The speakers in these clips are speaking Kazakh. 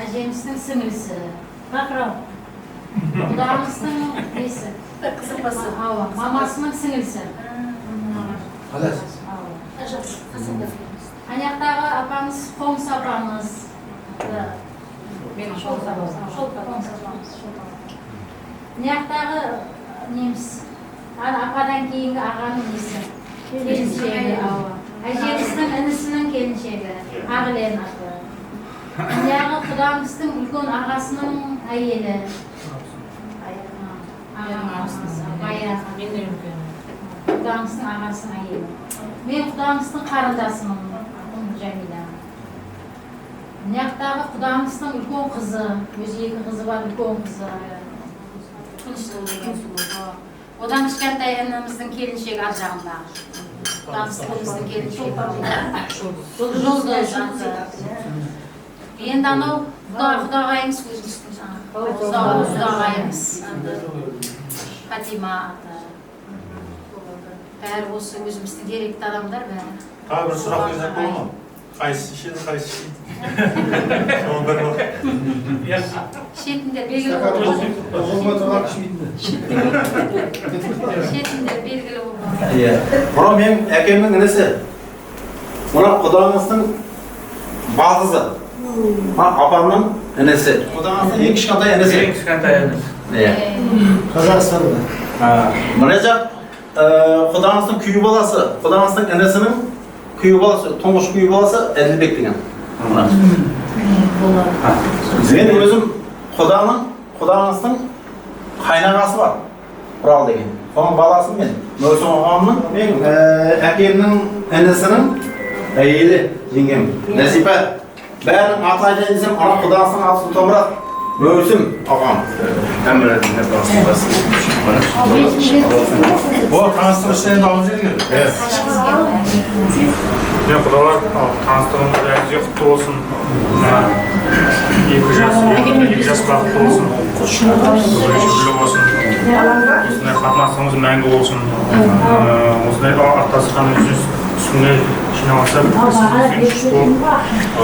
Әжеміздің сіңлісі. Бақырау. Құдамыздың несі? Кызыкпасы. Мамасының сіңлісі. Қалайсыз? Аяқтағы апамыз Қоңыс апамыз. Менің Шолпы апамыз. Аяқтағы неміз. Ападан кейінгі ағаның несі? Келіншегі. Әжеміздің інісінің келіншегі. Ағылен аты. Аяғы құдамыздың үлкен ағасының әйелі. Құдамыздың ағасының әйелі. Мен құдамыздың қарындасымын, Жәмила. Аяқтағы құдамыздың үлкен қызы, өзі екі қызы бар, үлкен қызы. Одан кішкентай ініміздің келіншегі ар жағындағы. Құдамыздың келіншегі. Жұлдыз аты. Енді анау құдағайымыз өзіміздің құдағайымыз. Фатима аты. Бәрі осы өзіміздің деректі адамдар бәрі. Тағы бір сұрақ қойсақ болады ма? Қайсысы ішеді, қайсысы ішеді? Соның бір уақыт. Шетіндер белгілі болды. Бұрын мен әкемнің інісі. Buna Kudağınızın bazısı. Apamın enesi. Kudağınızın en kişkantay enesi. En kişkantay enesi. Ne? Kazakistan'da. Mıracak Kudağınızın küyü balası. Kudağınızın enesinin küyü balası, Tonguç küyü balası Edilbek degen. Ben özüm Kudağınızın kaynağası var. Kural degen. Onun balasım ben. Mörsün ağamın, ben әкемнің enesinin әйелі, жеңгем. Нәсипә. Бәрін аты айтайын десем, ана Құдасының аты Сұлтанмұрат. Mörsüm ağam. O tanıştırışlarını alып жүрген. Evet. Ya Құдалар таныстығымыз әзі құтты болсын. Екі жас бақытты болсын. Жүргілі болсын. Осындай қатынасымыз мәңгі болсын. Осындай ақтасырған үстіне жиналса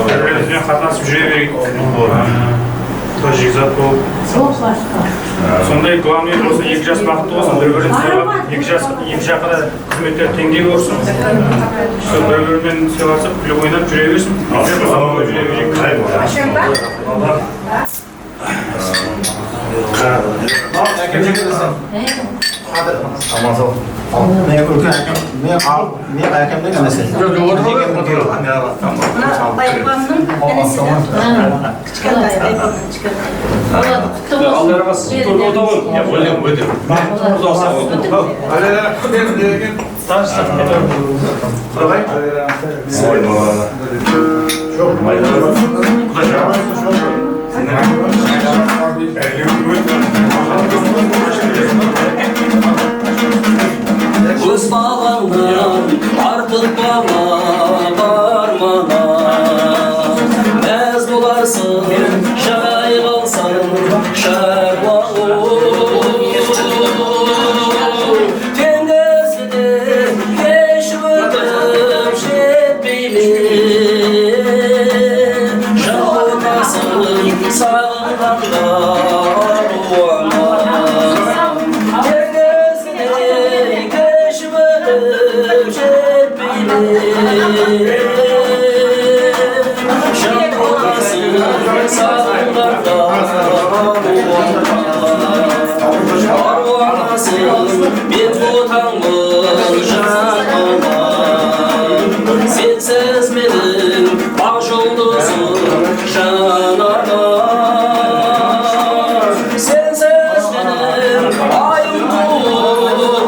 бір-бірімізбен қатынасып жүре берейік. Жекзат болып. Сондай главный осы екі жас бақытты болсын, бір-бірін сыйлап, екі жаққа қызметтер теңдей көрсін. Бір-бірімен сыйласып, күліп ойнап жүре берсін. Amazon. Ne ülke ne hakemlik anası. Bayramının enesi de. Küçükentay bayramının çıkartayım. Allah'a sıkıntı oldu. Ya böyle. Öz bağlandan artık bağla barmana Mez bularsın, şay kalsan, şerva Kendesini keşfedip şetbeyli Şahıtasın sağlığında Sensiz benim baş oldusun şanana Sensiz benim ayım doğumdan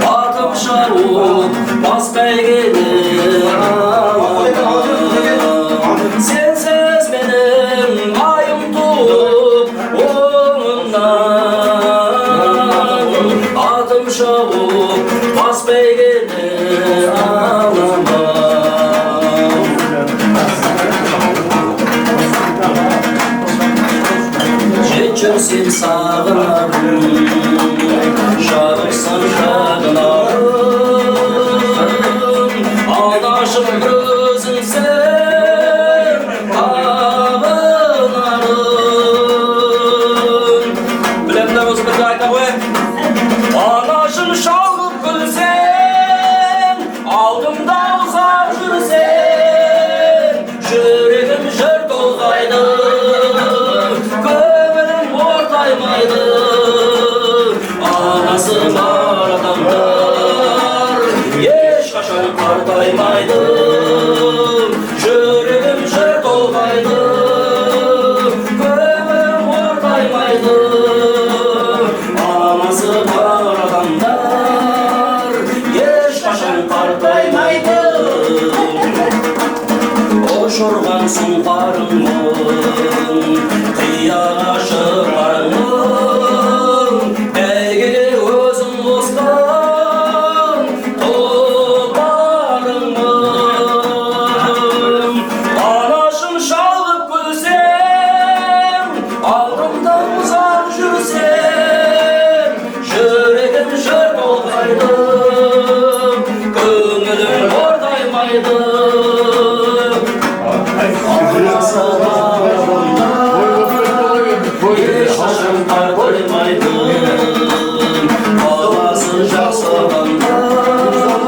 Atım şaruk bas beygeni Sensiz benim ayım doğumdan Atım şaruk bas beygeni Geçirsin sağınarım Şarıksan şağınarım Aldaşım gözün sen Ağınarım Bilemler olsun bir kayda bu Anaşın şalgıp gülsen Aldımda uzak жүрсен Жүрегім жыр толғайды Көңілім ортаймайды Анасы бар адамдар Ешқашан қартаймайды Жүрегім жыр толғайды Көңілім ортаймайды Анасы бар адамдар Ешқашан қартаймайды Ошырған сұңқарыңмын Қияға шығарыңмын Бәйгеде өзім қосқан Тұлпарыңмын Анашым шалғып күлсем Алдымда ұзақ жүрсем Жүрегім жыр толғайды Көңілім ортаймайды Ешқашан қартаймайды Баласы жақсы адамдар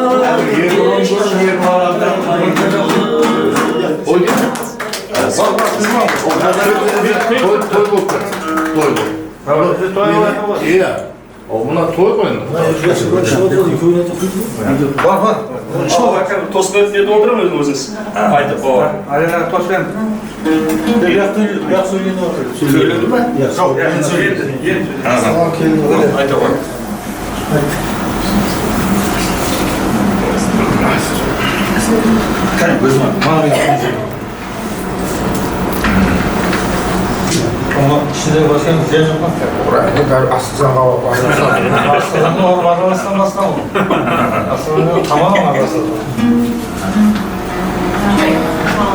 Iya. O buna toy koyun. Var. Tost ötüye doldurur musunuz? Haydi o. Arena toşken. Yak söyleyeni oturuyor. Söyledi mi? Yani söyledi. Haydi o. Ama işine başkan ziyan yapmak ya. Buraya asılsan hava var. Aslında o varmasından bastan olur. Aslında tamamen arasında.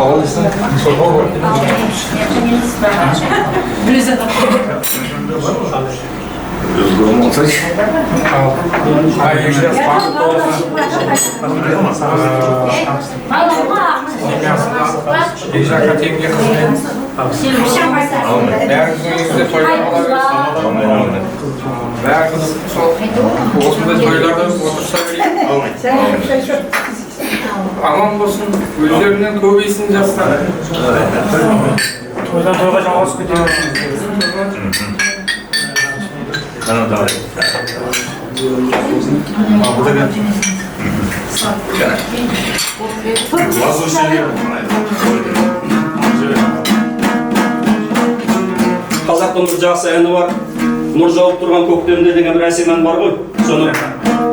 Oğluysan sopa var. Aman olsun, özlerinden köbeysin jaslar. Toydan toyga жалғасып кетеді. Қазақтың бір жақсы әні бар. Нұр жауып тұрған көктемде деген бір әсем ән бар ғой. Соны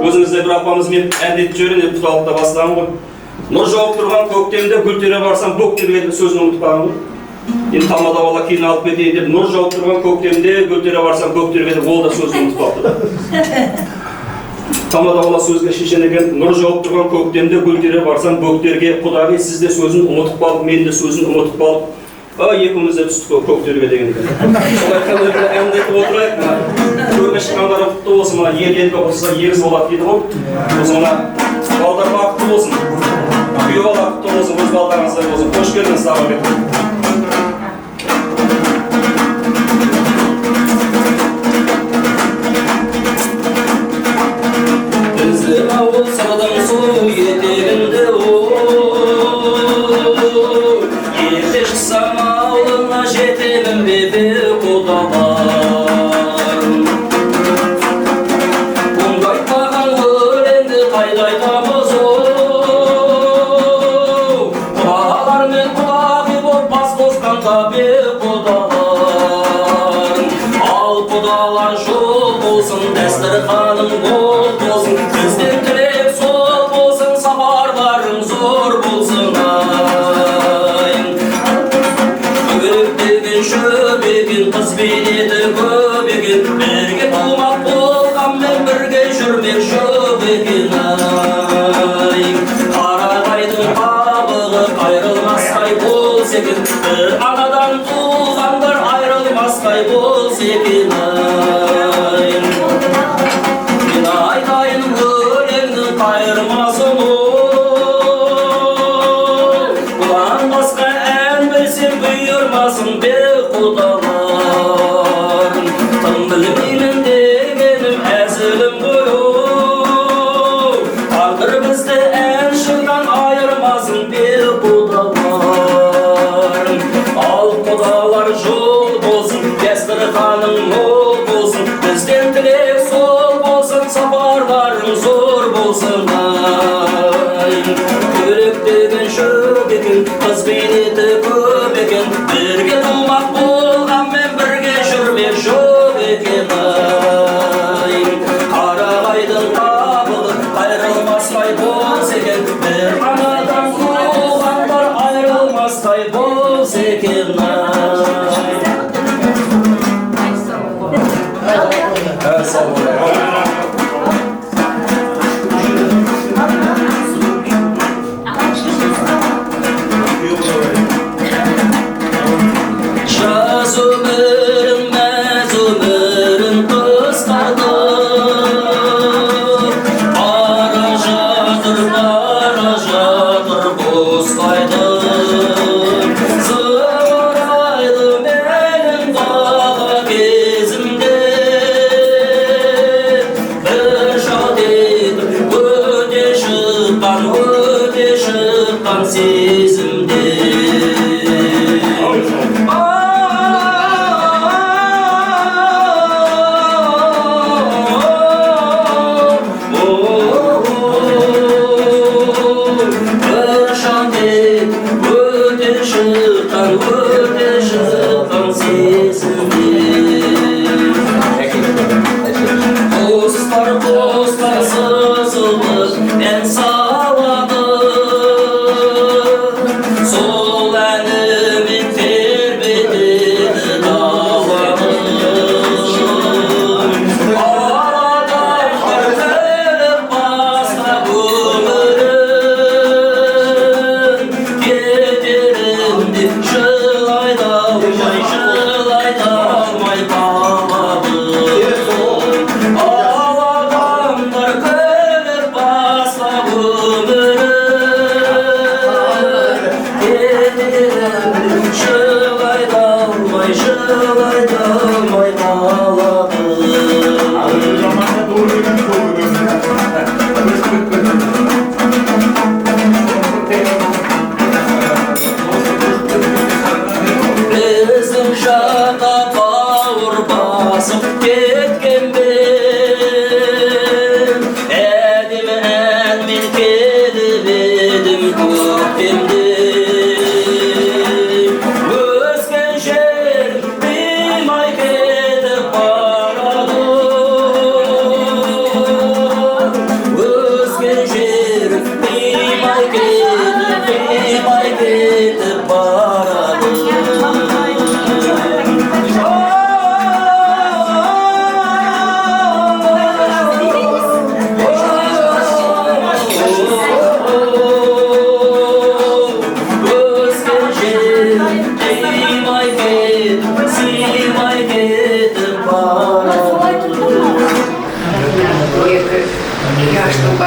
өзіңізде бір апамызмен әндетіп жіберін деп тұталықта бастаған ғой. Нұр жауып тұрған көктемде гүлтере барсам бөктерге сөзін ұмытып қалған ғой. Енді тамада бала кейін алып кетейін деп нұр жауып тұрған көктемде гүлтере барсам бөктерге деп ол да сөзін ұмытып қалыпты. Тамада бала сөзге шешен екен. Нұр жауып тұрған көктемде гүлтере барсам бөктерге құдағи сіз де сөзін ұмытып қалып, мен де сөзін ұмытып қалып. Екеуміз де түстік көктерге деген екен. Сол айтқан өзді әндетіп отырайық. Көрге шыққандары құтты болсын, ел елге қосса егіз болады дейді ғой. Осы мына балдар бақытты болсын. Үй бала құтты болсын, өз балдарыңыздай болсын. Қош келдіңіз тағы бет. Біздің ауыл сырдың сұлу етегінде ерте шықсам ауылына жетемін бебе құдалар. Мұнда айтпаған өлеңді қайда айтамыз құдалар мен құдағи боп бас қосқанда бе құдалар. Ал құдалар жол болсын, дәстүрханым мол болсын, бізден тілек сол болсын, сапарларың зор болсын. Шөбеген қыз бейнеті көбеген, бірге тумақ болғанмен бірге жүрмек шөбеген. Қарағайдың қабығы қайрылмастай болса екен, бір анадан туғандар айрылмастай болса екен. Мен айтайын өлеңнің қайырмасын бұдан басқа ән білсем бұйырмасын бе құдалар. Тым білмеймін дегенім әзілім ғой. Тағдыр бізді әншідан айырмасын бе құдалар. Ал құдалар жол болсын, дәстүрханың мол болсын, бізден тілек сол болсын, сапарларың зор болсын. Көрек деген шөп екен, қыз бейнеті көп екен, бірге тумақ болғанмен бірге жүрмек жоқ екен. Қарағайдың қабығы айрылмастай болса екен, бір анадан туғандар айрылмастай болса екен. Жаз өмірін, мәз өмірін қысқарды, бара жатыр босқайды. Зырайды менің бала кезімде, бір жат етіп өте шыққан сезімде.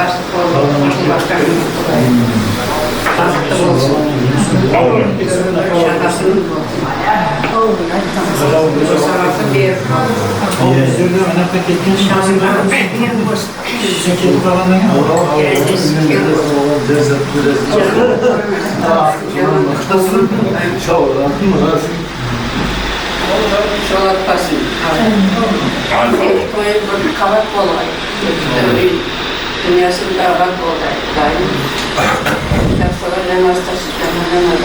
Başlık oldu. Baktı olsun. Şakasının sanatı bir Şolat basın. Koyu bir kavat olay. Dünyasında kavat olay. Sonra ne hastası canına ne var?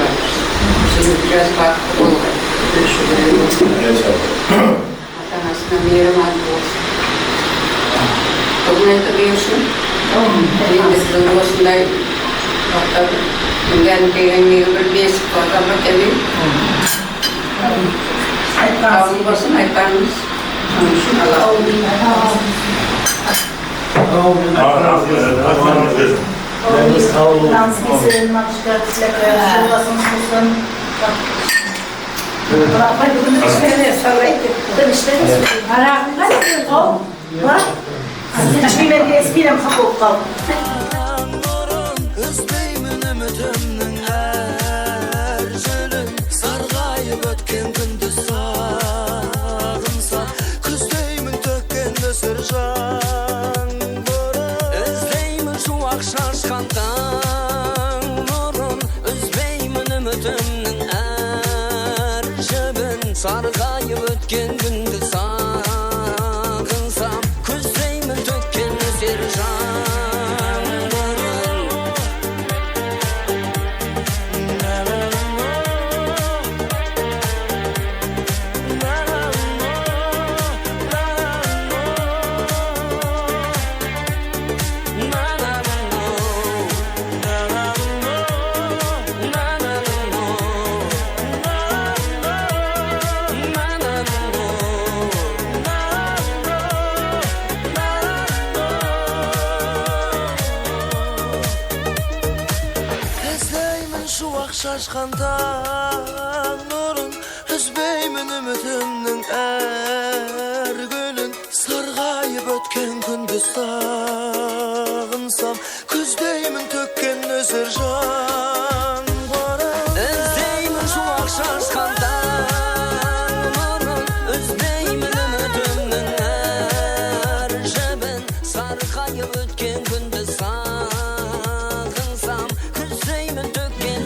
Şimdi biraz farklı olay. Atanasına bir yerim aldı olsun. Kabul edebiliyorsun. Benim de kızım olsun da hatta ben beğenmiyor bir basic var ama tabii. Kabul basın ayıklarınız. Transkesin, nakışlar, şurasın, susun. Sargayıp ötken günde sağınsam Küzdeymin tökken sercanlarım Şaşkanda nurun üzbeymin ümitimnin er günün sargayıp ötken günde sağınsam küzdeymin tökken özer can Özdeymin şu ak şaşkanda nurun üzbeymin ümitimnin er jebin sargayıp ötken günde sağınsam küzdeymin tökken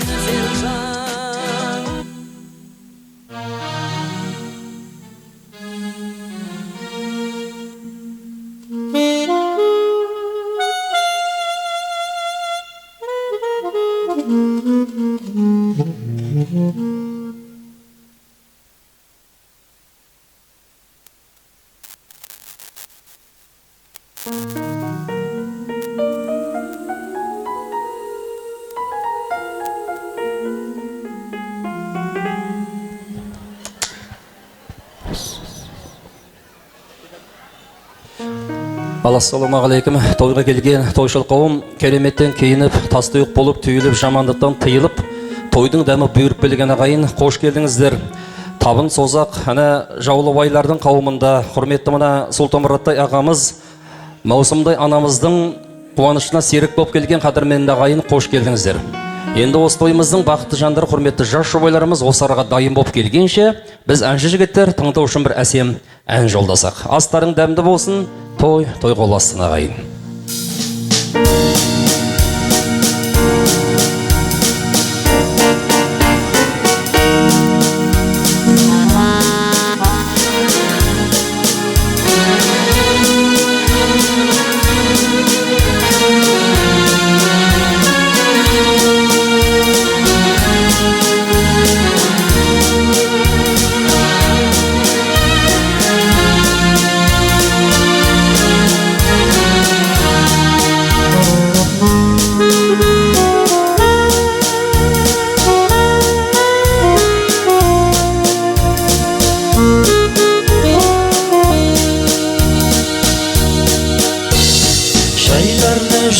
Ассалаумағалейкум. Тойға келген тойшыл қауым кереметтен киініп, тастүйік болып, түйіліп, жамандықтан тыйылып, тойдың дәмі бұйырып келген ағайын, қош келдіңіздер. Табын созақ, әне жаулыбайлардың қауымында, құрметті мына Сұлтанмұраттай ағамыз, маусымдай анамыздың қуанышына серік болып келген қадірменді ағайын, қош келдіңіздер. Енді осы тойымыздың бақытты жандар, құрметті жас жұбайларымыз осы араға дайын болып келгенше, біз әнші жігіттер тыңдау үшін бір әсем ән жолдасақ. Астарың дәмді болсын, той қоласын ағайын.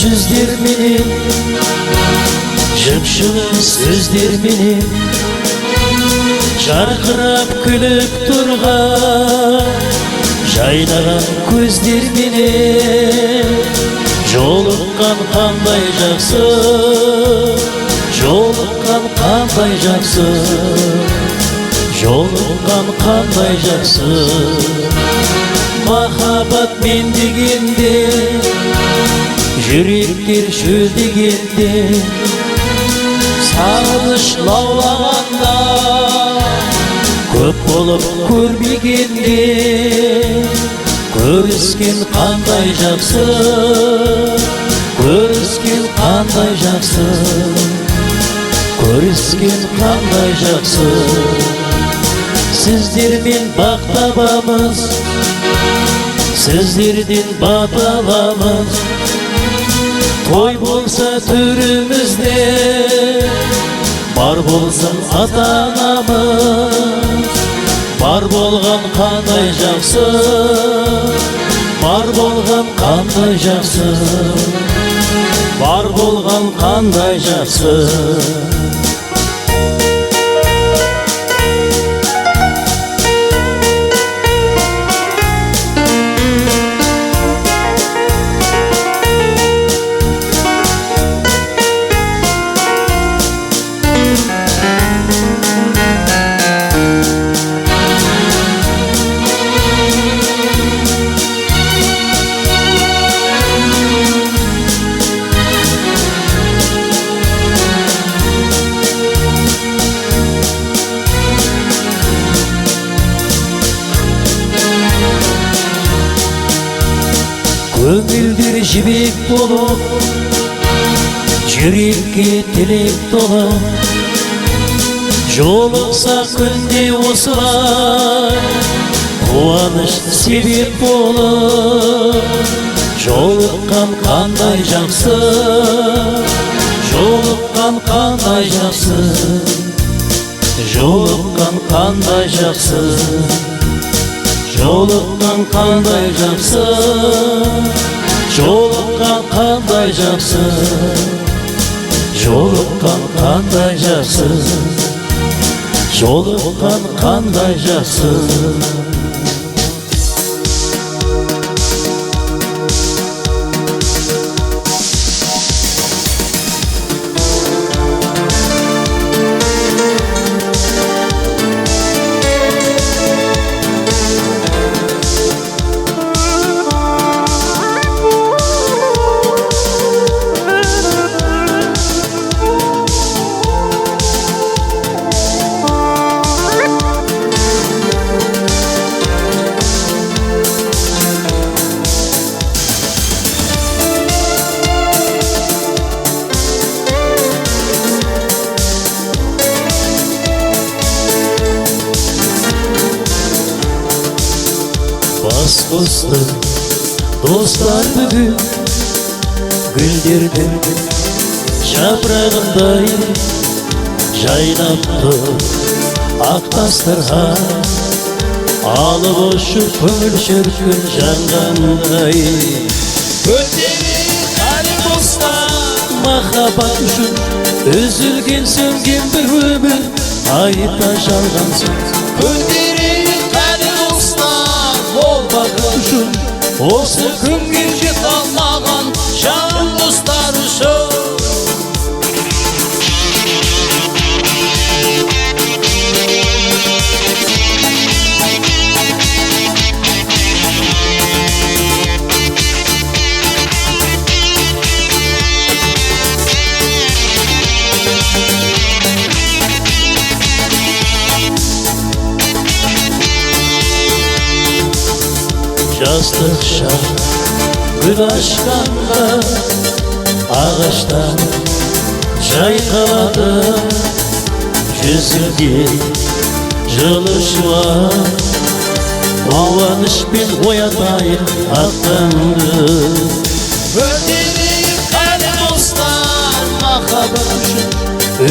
Yüzler benim, jıp-жылы сөздер benim, жарқырап күліп тұрған, жайнаған көздер benim, Жолыққан қандай жақсы, жолыққан қандай жақсы, жолыққан қандай жақсы. Махаббат мен дегенде, жүректер шөлдегенде, сағыныш лаулағанда, көп болып көрмегенде, көріскен қандай жақсы, көріскен қандай жақсы, көріскен қандай жақсы. Сіздермен бақ табамыз, сіздерден бат аламыз. Той болса төрімізде, бар болсын ата-анамыз. Бар болған қандай жақсы, бар болған қандай жақсы, бар болған қандай жақсы. Көңілдер жібек болып, жүрекке тілек толы. Жолықса күнде осылай, қуаныш себеп болып. Жолыққан қандай жақсы, жолыққан қандай жақсы, жолыққан қандай жақсы, жолыққан қандай жақсы, жолыққан қандай жақсы, жолыққан қандай жақсы, жолыққан қандай жақсы. Бас қосты достар бүгін, гүлдердің жапырағындай жайнап тұр ақ тастарға. Алып ұшып көңіл шіркін жанғандай. Көтерейік әлі достар, махаббат үшін үзілген сөнген бір өмір, айта жалғансың. Көтерейік әлі достар, ол бақыт үшін, осы күнге жет алмаған жан достар үшін. Жастық шақ гүл ашқанда, ағаштан жайқалады, жүзілген жылы шуақ. Қуанышпен оятайық ақтанды. Көтерейік әлі достар, махаббат үшін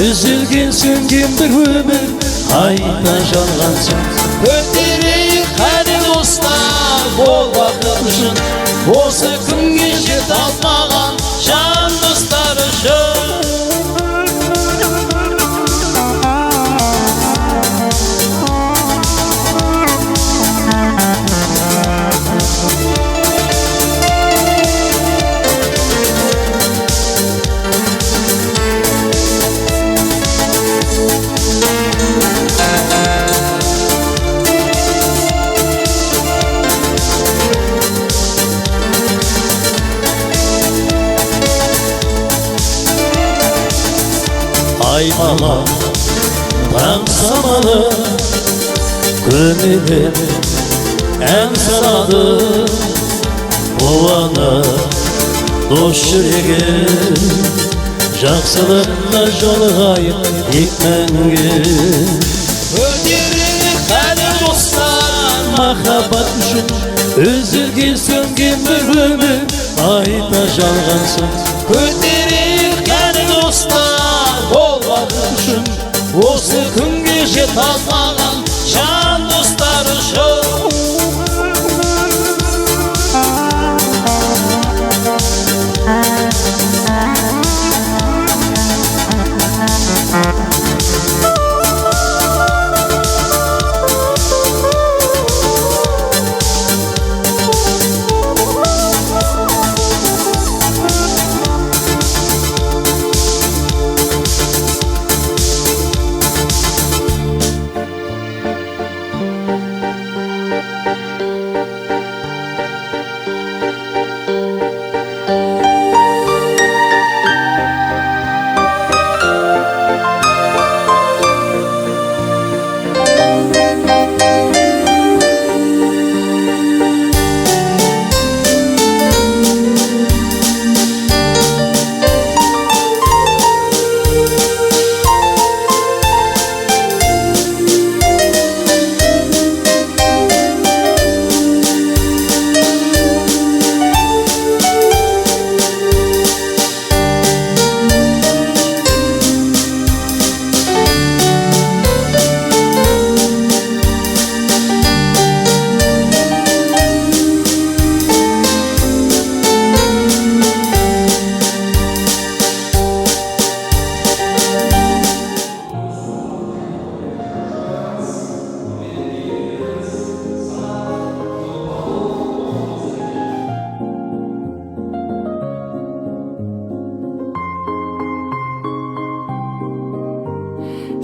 үзілген сөнген бір өмір, айта жалғансың. Көтерейік әлі достар, ол бақыт үшін, осы күнге жет алмаған жан достар үшін. аймалап таң самалы көмеден ән салады қуанып дос жүрегі жақсылыққа жолығайық тек мәңгі өтерек әлі достар махаббат үшін үзілге сөнген бір өмір айта жалғансын көтерек әлі достар болғаны үшін осы күнге жет алмаған жан достар үшін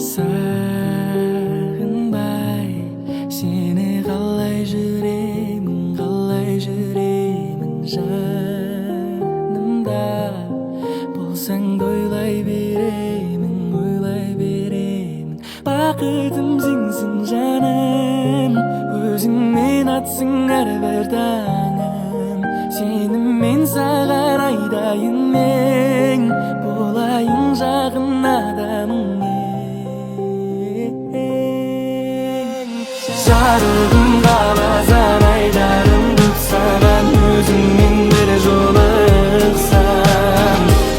Сағынбай сені қалай жүремін жанымда болсаң да ойлай беремін бақытым сенсің жаным өзіңмен атсың әрбір таңым сеніммен саған айдайын мен болайын жақын адамың жарығым қаласаң айдарым көп саған өзіңмен бір жолықсам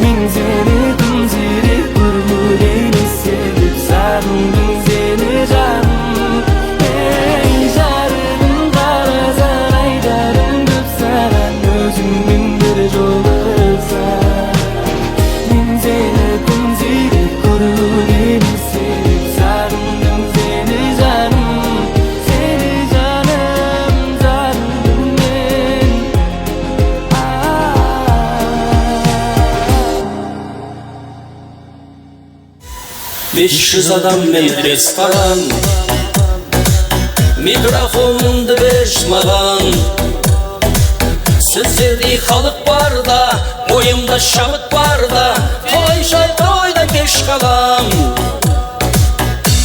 мен сені тым сирек көрмеген себеп сағындым сені жаным ей жарығым қаласаң айдарым көп саған өзіңмен бір жолықсам мен сені тым сирек көрмеген себеп сағындым сені жаным Beş yüz adamмен ресторан микрофонымды беш маған сөздердей халық барда ойымда шабыт барда тойда кеш қалам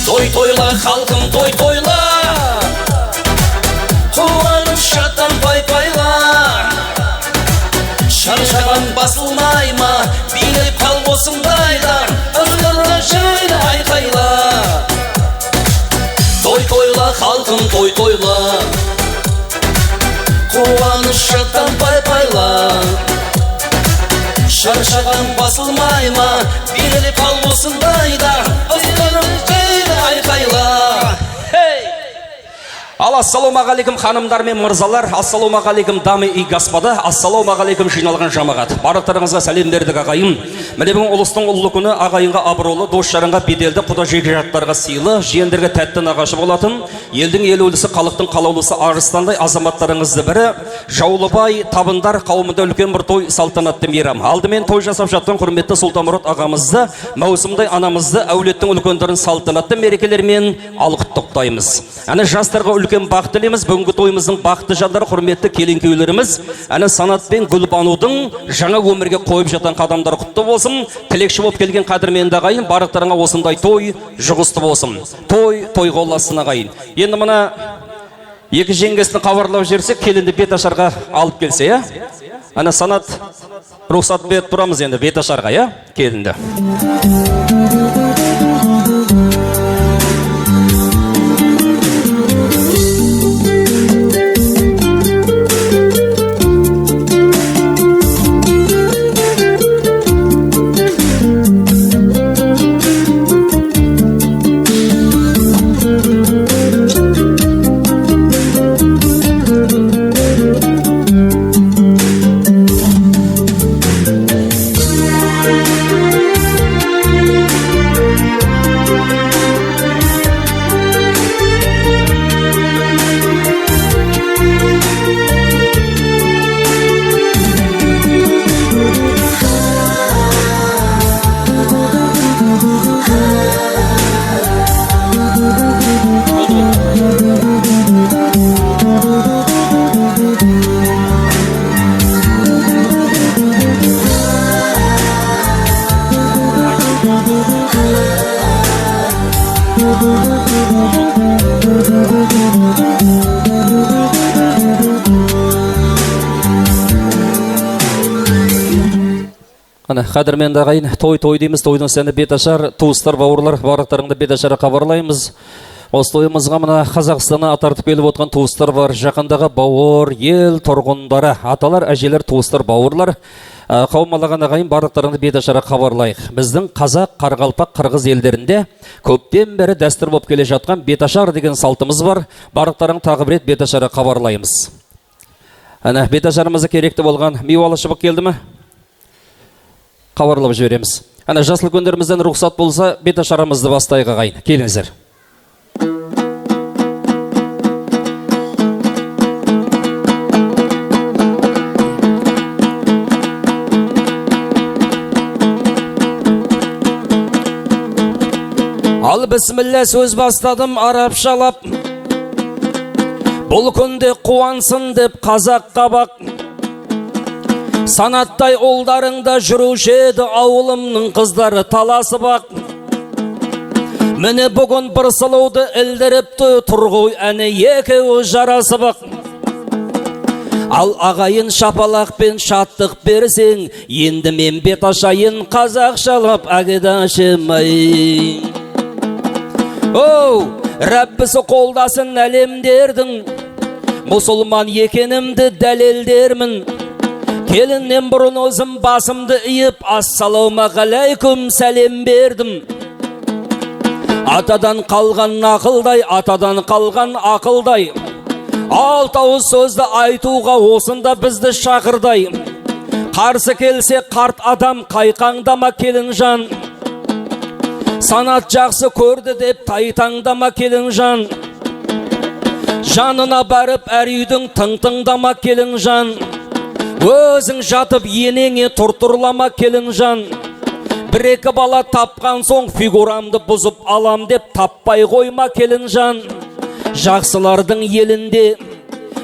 тойла халқым тойла қуанып шаттан пайла шаршаған басылмай ма билеп қал осындайда жайлы айқайла тойла халқым тойла қуаныш шаттан пайла шаршаған басылмай ма билеп қал осындайда жайлы айқайла Ассалаумағалейкум ханымдар мен мырзалар, ассалаумағалейкум дамы и господа, ассалаумағалейкум жиналған жамағат. Барлықтарыңызға сәлемдердік ағайын. Міне бүгін ұлыстың ұлы күні ағайынға абыройлы, дос жаранға беделді, құда жекжаттарға сыйлы, жиендерге тәтті нағашы болатын, елдің елеулісі, халықтың қалаулысы арыстандай азаматтарыңызды бірі Жаулыбай табындар қауымында үлкен бір той салтанатты мейрам. Алдымен той жасап жатқан құрметті Сұлтанмұрат ағамызды, маусымдай анамызды, әулеттің үлкендерін салтанатты мерекелермен алғыттықтаймыз. Әні жастарға үлкен бақыт тілейміз. Бүгінгі тойымыздың бақытты жандары, құрметті келін-күйеулеріміз, әні Санат пен Гүлбанудың жаңа өмірге қойып жатқан қадамдары құтты болсын. Тілекші болып келген қадірменді ағайын, барлықтарыңа осындай той жұғысты болсын. Той қоласын ағайын. Енді мына екі жеңгесін хабарлап жіберсек, келінді беташарға алып келсе, я? Әні Санат рұқсат беріп тұрамыз енді беташарға, я? Келінді. Қадірменді ағайын, той дейміз, тойдың сәні беташар, туыстар, бауырлар, барлықтарыңды беташара хабарлаймыз. Осы тойымызға мына Қазақстана атартып келіп отқан туыстар бар, жақындағы бауыр, ел тұрғындары, аталар, әжелер, туыстар, бауырлар, қауымалаған ағайын, барлықтарыңды беташара хабарлайық. Біздің қазақ, қарғалпақ, қырғыз елдерінде көптен бері дәстүр болып келе жатқан беташар деген салтымыз бар. Барлықтарың тағы бір рет беташара хабарлаймыз. Әне, беташарымызы керекті болған мейуалы шыбық келді ме? Қабарлап жібереміз. Әне, жасыл көндерімізден рұқсат болса, беташарымызды бастайық ағайын. Келіңіздер. Ал бісміллә сөз бастадым арабшалап. Бұл күнде қуансын деп қазаққа бақ. Санаттай ұлдарыңда жүруші еді ауылымның қыздары таласы бақ. Міне бүгін бір сұлуды ілдіріпті тұрғой әне екеуі жарасы бақ. Ал ағайын шапалақпен шаттық берсең, енді мен бет ашайын қазақшалап әгедашым ай. Оу, Рәббісі қолдасын әлемдердің, мұсылман екенімді дәлелдермін. Келіннен бұрын өзім басымды иіп, ассалаумағалейкум сәлем бердім. Атадан қалған ақылдай, атадан қалған ақылдай. Алтауыз сөзді айтуға осында бізді шақырдай. Қарсы келсе қарт адам қайқаңдама келін жан. Санат жақсы көрді деп тайтаңдама келін жан. Жанына барып әр үйдің тың-тыңдама келін жан. Өзің жатып енеңе тұртырлама келін жан. Бір-екі бала тапқан соң фигурамды бұзып алам деп таппай қойма келін жан. Жақсылардың елінде,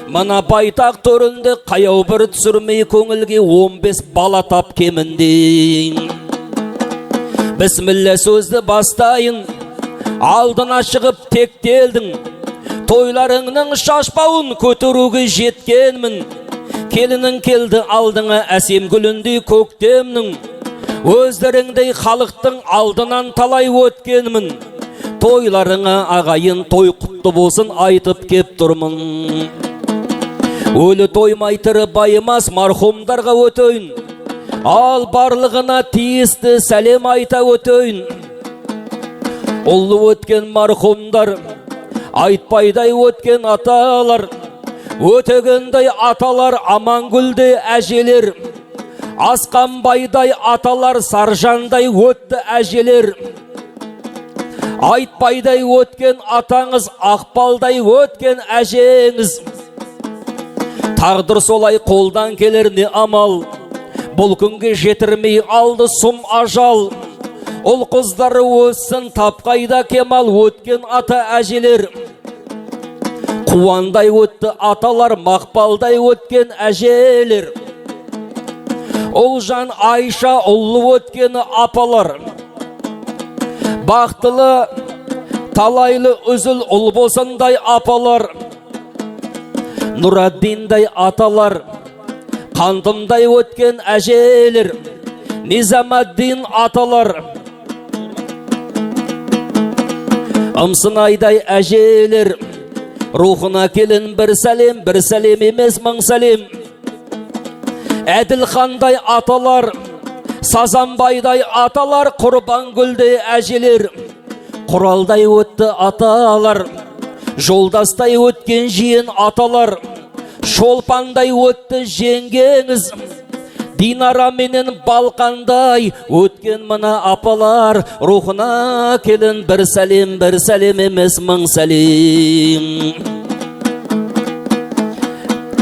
мына байтақ төрінде қаяу бір түсірмей көңілге 15 бала тап кемінде. Бісміллә сөзді бастайын, алдына шығып тектелдің. Тойларыңның шашпауын көтеруге жеткенмін. Келінің келді алдыңа әсем гүліндей көктемнің. Өздеріңдей халықтың алдынан талай өткенмін. Тойларыңа ағайын той құтты болсын айтып кеп тұрмын. Өлі тоймай тірі байымас мархумдарға өтейін. Ал барлығына тиісті сәлем айта өтейін. Ұлы өткен мархумдар, айтпайдай өткен аталар. Өтегендай аталар, Амангүлде әжелер. Асқанбайдай аталар, Саржандай өтті әжелер. Айтпайдай өткен атаңыз, Ақпалдай өткен әжеңіз. Тағдыр солай қолдан келер не амал. Бұл күнге жетірмей алды сұм ажал. Ұл қыздары өссін тапқайда кемал өткен ата әжелер. Қуандай өтті аталар, мақпалдай өткен әжелер. Ұлжан, Айша, ұлы өткені апалар. Бақтылы, талайлы үзіл ұл болсандай апалар. Нұраддиндай аталар, қандымдай өткен әжелер. Низамаддин аталар, Амсынайдай әжелер. Рухына келін бір сәлем емес мың сәлем. Әділхандай аталар, Сазанбайдай аталар, Құрбангүлдей әжелер. Құралдай өтті аталар, жолдастай өткен жиен аталар. Шолпандай өтті жеңгеңіз, Динара менен Балқандай өткен мына апалар. Рухына келін бір сәлем емес мың сәлем.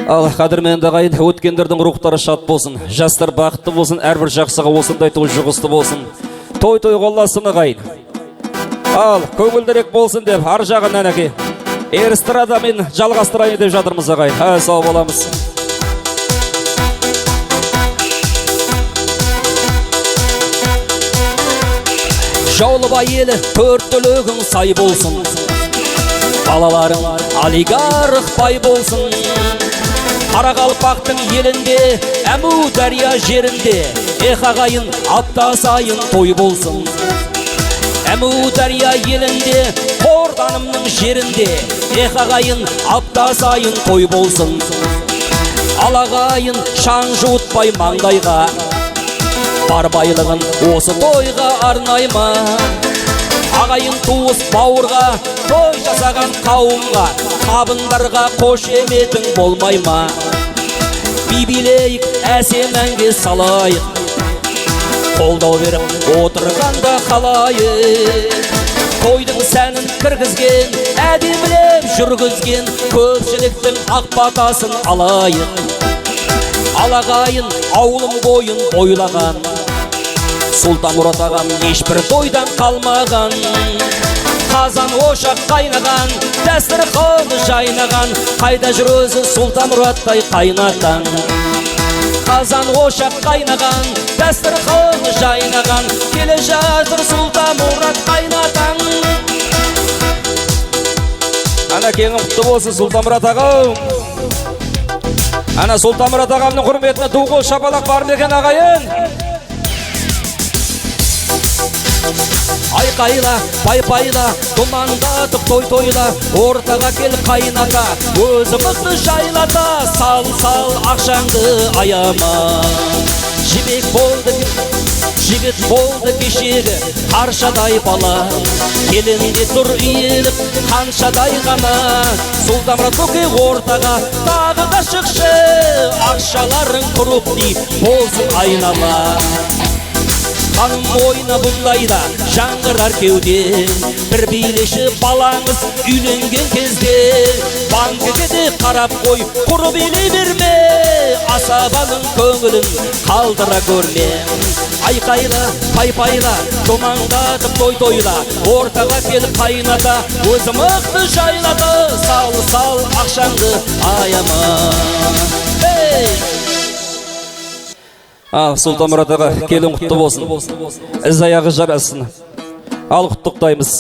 Ал қадірменді ағайын, өткендердің рухтары шат болсын, жастар бақытты болсын, әрбір жақсыға осындай той жұғысты болсын. Той қоласын ағайын. Ал көңілдірек болсын деп ар жағын әнеке эстрадамен жалғастырайын деп жатырмыз ағайын. Сау боламыз. Жаулыбай елі төрт түлігің сай болсын, балаларың олигарх бай болсын. Қарақалпақтың елінде, Әму Дария жерінде, ағайын апта сайын той болсын. Әму Дария елінде, Қорданымның жерінде, ағайын апта сайын той болсын. Алағайын шаң жуытпай маңдайға, бар байлығын осы тойға арнайма. Ағайын туыс бауырға, той жасаған қауымға, қабындарға қошеметің болмайма. Бибилейік әсем әнге салайық, қолдау беріп отырғанда қалайық. Тойдың сәнін кіргізген, әдемілеп жүргізген, көпшіліктің ақ батасын алайық. Алағайын ауылым бойын бойлаған, Сұлтанмұрат ағам ешбір тойдан қалмаған. Қазан ошақ қайнаған, дәстірхан жайнаған, қайда жүр өзі Сұлтанмұраттай қайнатан. Қазан ошақ қайнаған, дәстірхан жайнаған, келе жатыр Сұлтанмұрат қайнатан. Ана кеңім құтты болсын Сұлтанмұрат ағам. Ана Сұлтанмұрат ағамның құрметіне туғыл шапалақ бар ма екен ағайын? Айқайла, пайпайла, думандатып той-тойла, ортаға кел қайната, өзі мықты жайлата, сал ақшаңды аяма. Жібек болды, жігіт болды кешегі, қаршадай бала, келінде тұр иеліп, қаншадай ғана. Сұлтанмұрат көке ортаға, тағы да шықшы, ақшаларың құрып дей, болсын айнала. Қаным ойна бұндайда жаңғырар кеуде, бір билеші балаңыз үйленген кезде. Банкіге де қарап қой, құры билей берме, асабаның көңілін қалдыра көрме. Айқайла, пайпайла, думандатып той-тойла, ортаға келіп қайната, өзі мықты жайлата, сал ақшаңды аяма. Сұлтанмұрат аға, келін құтты болсын. Із аяғы жарасын. Ал құттықтаймыз.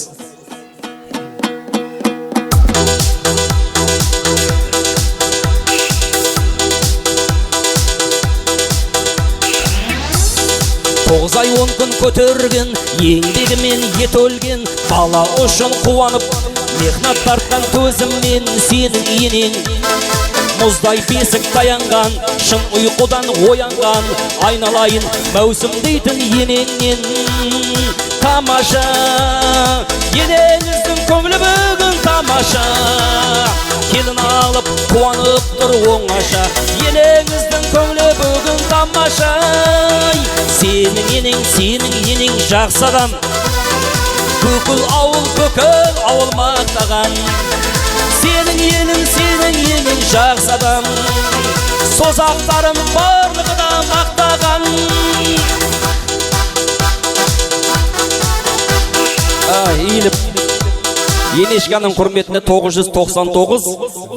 Тоғыз ай 10 күн көтерген, еңбегімен ет өлген, бала үшін қуанып, мехнат тартқан төзіммен сенің енең. Мұздай бесік таянған, шын ұйқыдан оянған, айналайын мәусім дейтін енеңнен. Тамаша, енеңіздің көңілі бүгін тамаша, келін алып қуанып тұр оңаша. Енеңіздің көңілі бүгін тамаша, сенің енең жақсы адам, бүкіл ауыл мақтаған. Сенің енең жақсы адам, созақтарым барлығы да мақтаған. Енешканың құрметіне 999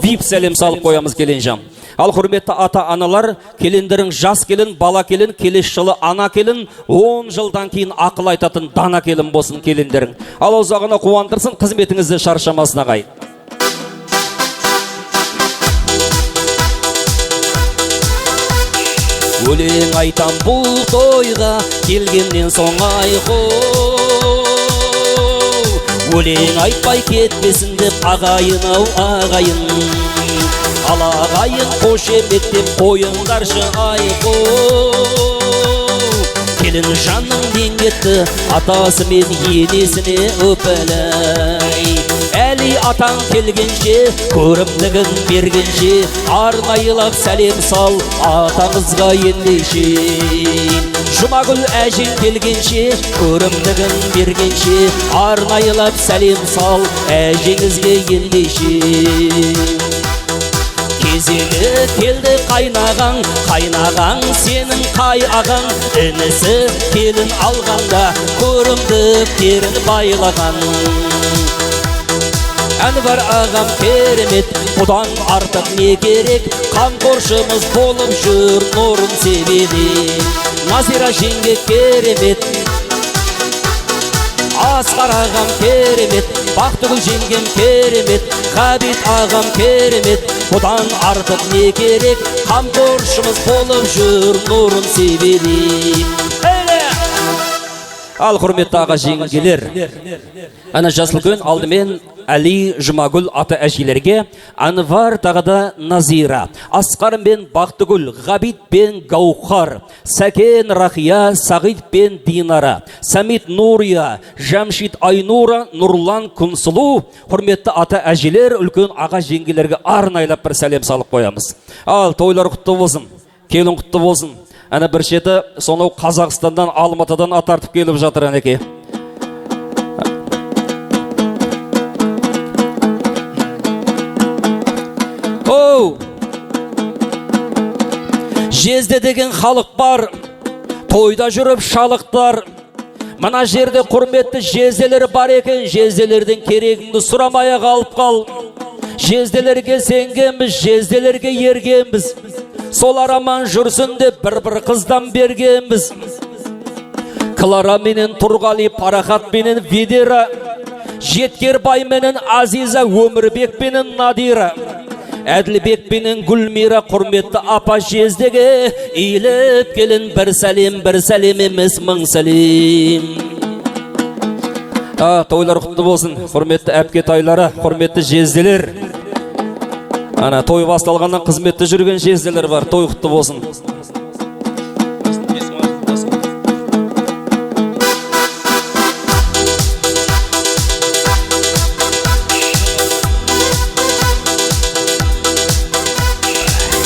VIP сәлем салып қоямыз келінжам. Ал құрметті ата-аналар, келіндерің жас келін, бала келін, келесі жылы ана келін, 10 жылдан кейін ақыл айтатын дана келін болсын келіндерің. Ал ұзағына қуандырсын, қызметіңізді шаршамасына қай. Өлең айтам бұл тойға келгеннен соң айқо. Өлең айтпай кетпесін деп ағайын-ау ағайын. Ал ағайын қошеметтеп қойыңдаршы айқо. Келін жанның деңгетті атасы мен енесіне өпілей. Әлі атаң келгенше, көрімдігін бергенше, арнайылап сәлем сал атаңызға ендейше. Жұмагүл әжең келгенше, көрімдігін бергенше, арнайылап сәлем сал әжеңізге ендейше. Кезегі келді қайнағаң, қайнағаң сенің қай ағаң, інісі келін алғанда, көрімдіктерін байлаған. Әнвар ағам керемет, бұдан артық не керек, қамқоршымыз болып жүр нұрын себеді. Назира жеңге керемет, Асқар ағам керемет, Бақтығыл жеңгем керемет, Ғабит ағам керемет, бұдан артық не керек, қамқоршымыз болып жүр нұрын себеді. Ал құрметті аға жеңгелер, ана жасыл күн алдымен Әли, Жұмагүл аты әжелерге, Анвар тағыда Назира, Асқар мен Бақтығыл, Ғабит пен Гаухар, Сәкен Рахия, Сағид пен Динара, Самит Нурия, Жамшит Айнура, Нұрлан Күнсұлу, құрметті аты әжелер, үлкен аға жеңгелерге арнайлап бір сәлем салып қоямыз. Ал тойлар құтты болсын, келін құтты болсын. Әні бір шеті сонау Қазақстандан, Алматыдан атартып келіп жатыр әнеке. Оу! Жезде деген халық бар, тойда жүріп шалықтар. Мына жерде құрметті жезделер бар екен, жезделердің керегіңді сұрамaya қалып қал. Жезделерге сенгенбіз, жезделерге ергенбіз. Солар аман жүрсін деп бір қыздан бергенбіз. Клара менен Тұрғали, Парахат менен Ведера, Жеткербай менен Азиза, Өмірбек менен Надира, Әділбек менен Гүлмира, құрметті апа жездеге иіліп келін бір сәлем емес мың сәлем. Тойлар құтты болсын, құрметті әпке тайлары, құрметті жезделер. Ана той басталғаннан қызметті жүрген жезделер бар, той құтты болсын.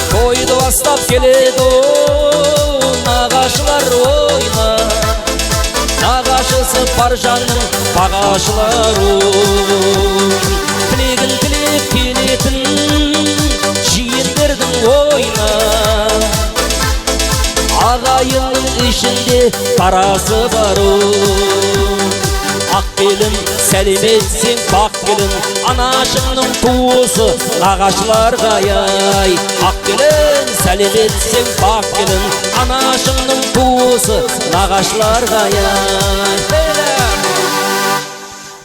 Тойды бастап келеді, нағашылар ойна, нағашысы бар жанның бағашылары. Тілегін тілеп келетін жиендердің ойна, ағайынның ішінде парасы бару. Ақ келін сәлеметсең бақ келін, анашыңның туысы нағашыларға ай. Ақ келін сәлеметсең бақ келін, анашыңның туысы нағашыларға ай.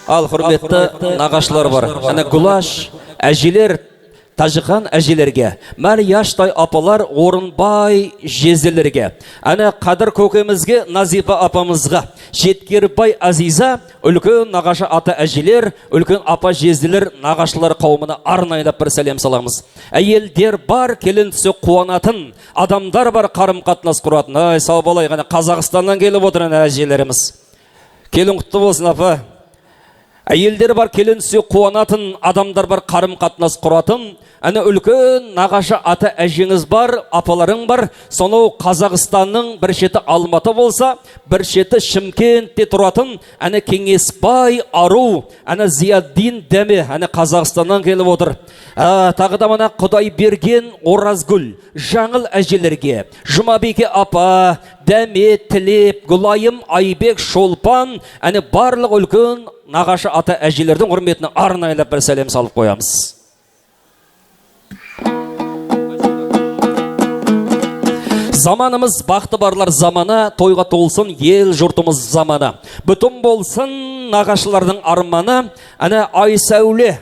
Ал құрметті нағашылар бар. Әне Гулаш әжелер, Тажихан әжелерге, Мәрияштай апалар, Орынбай жезделерге, әне Қадыр көкемізге, Назипа апамызға, Жеткербай Азиза, үлкен нағашы ата әжелер, үлкен апа жезделер, нағашылар қауымына арнайлап бір сәлем саламыз. Әйелдер бар, келін түсі қуанатын, адамдар бар, қарым қатынас құратын. Ай, сау болай, Қазақстаннан келіп отырын әжелеріміз. Келін құтты болсын, апа. Әйелдер бар, келін түсі қуанатын, адамдар бар, қарым қатынас құратын. Әне үлкен нағашы ата әжеңіз бар, апаларың бар. Сонау Қазақстанның бір шеті Алматы болса, бір шеті Шымкентте тұратын. Әне Кеңесбай Ару, әне Зияддин Дәме, әне Қазақстаннан келіп отыр. Тағы да мана Құдай берген Оразгүл, Жаңыл әжелерге, Жұмабеке апа, Дәме, Тілеп, Гүлайым, Айбек, Шолпан, әне барлық үлкен нағашы ата әжелердің құрметіне арнайлап бір сәлем салып қоямыз. Заманымыз бақты барлар заманы, тойға толсын ел жұртымыз заманы. Бүтін болсын нағашылардың арманы, әне Айсәуле,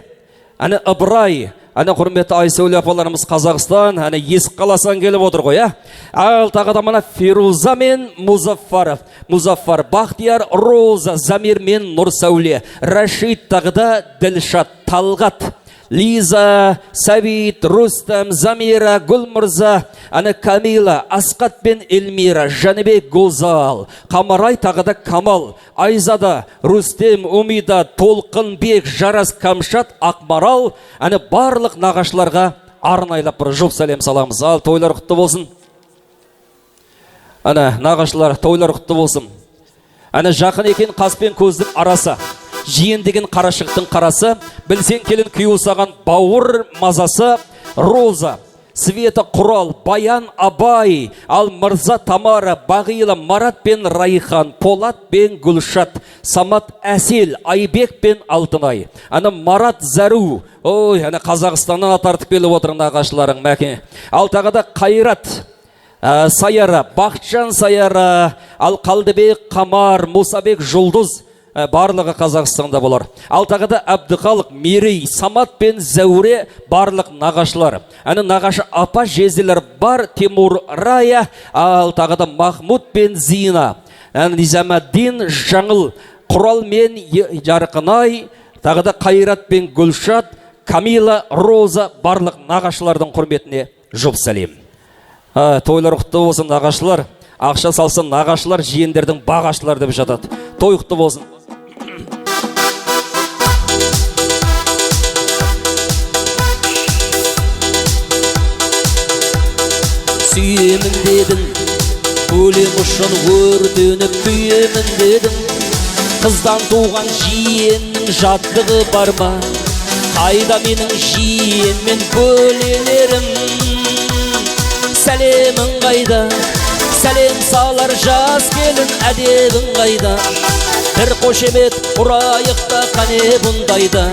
әне Ыбырай, әне құрметті Айсәуле апаларымыз Қазақстан, әне Есік қаласынан келіп отыр ғой, Ал тағы да мына Фируза мен Музаффар, Бақтияр, Роза, Замир мен Нұрсәуле, Рашид тағы да Ділшат, Талғат, Лиза, Сәбит, Рустам, Замира, Гүлмұрза, әне Камила, Асқат пен Эльмира, Жаныбек, Гозал, Қамарай тағы да Камал, Айзада, Рустем, Умида, Толқынбек, Жарас, Камшат, Ақмарал, әне барлық нағашыларға арнайлап бір жұп сәлем саламыз. Ал тойлар құтты болсын. Әне нағашылар тойлар құтты болсын. Әне жақын екен қас пен көздің арасы. Жиен деген қарашықтың қарасы, білсен келін күйусаған бауыр мазасы. Роза, Света, Құрал, Баян, Абай, ал Мырза, Тамара, Бағила, Марат пен Райхан, Полат пен Гүлшат, Самат, Әсел, Айбек пен Алтынай, ана Марат, Зәру, ой, ана Қазақстаннан атартып келіп отырын ағашыларың мәке. Ал тағы да Қайрат, Саяра, Бақытжан Саяра, ал Қалдыбек, Қамар, Мусабек, Жұлдыз, барлығы Қазақстанда болар. Ал тағы да Әбдіқалық, Мерей, Самат пен Зәуре барлық нағашылар. Әні нағашы апа жезілер бар, Тимур, Рая, ал тағы да Махмуд пен Зина, Низамаддин, Жаңыл, Құрал мен Жарқынай, тағы да Қайрат пен Гүлшат, Камила, Роза барлық нағашылардың құрметіне жұп сәлем. Тойлар құтты болсын нағашылар. Ақша салсын нағашылар, жиендердің бағашылар деп жатады. Той құтты болсын. Сүйемін дедің, өлең ұшын өртеніп күйемін дедің. Қыздан туған жиеннің жаттығы бар ма? Қайда менің жиен мен бөлелерім? Сәлемің қайда? Сәлем салар жас келін әдебің қайда? Бір қошемет ұрайықта қане бұндайда?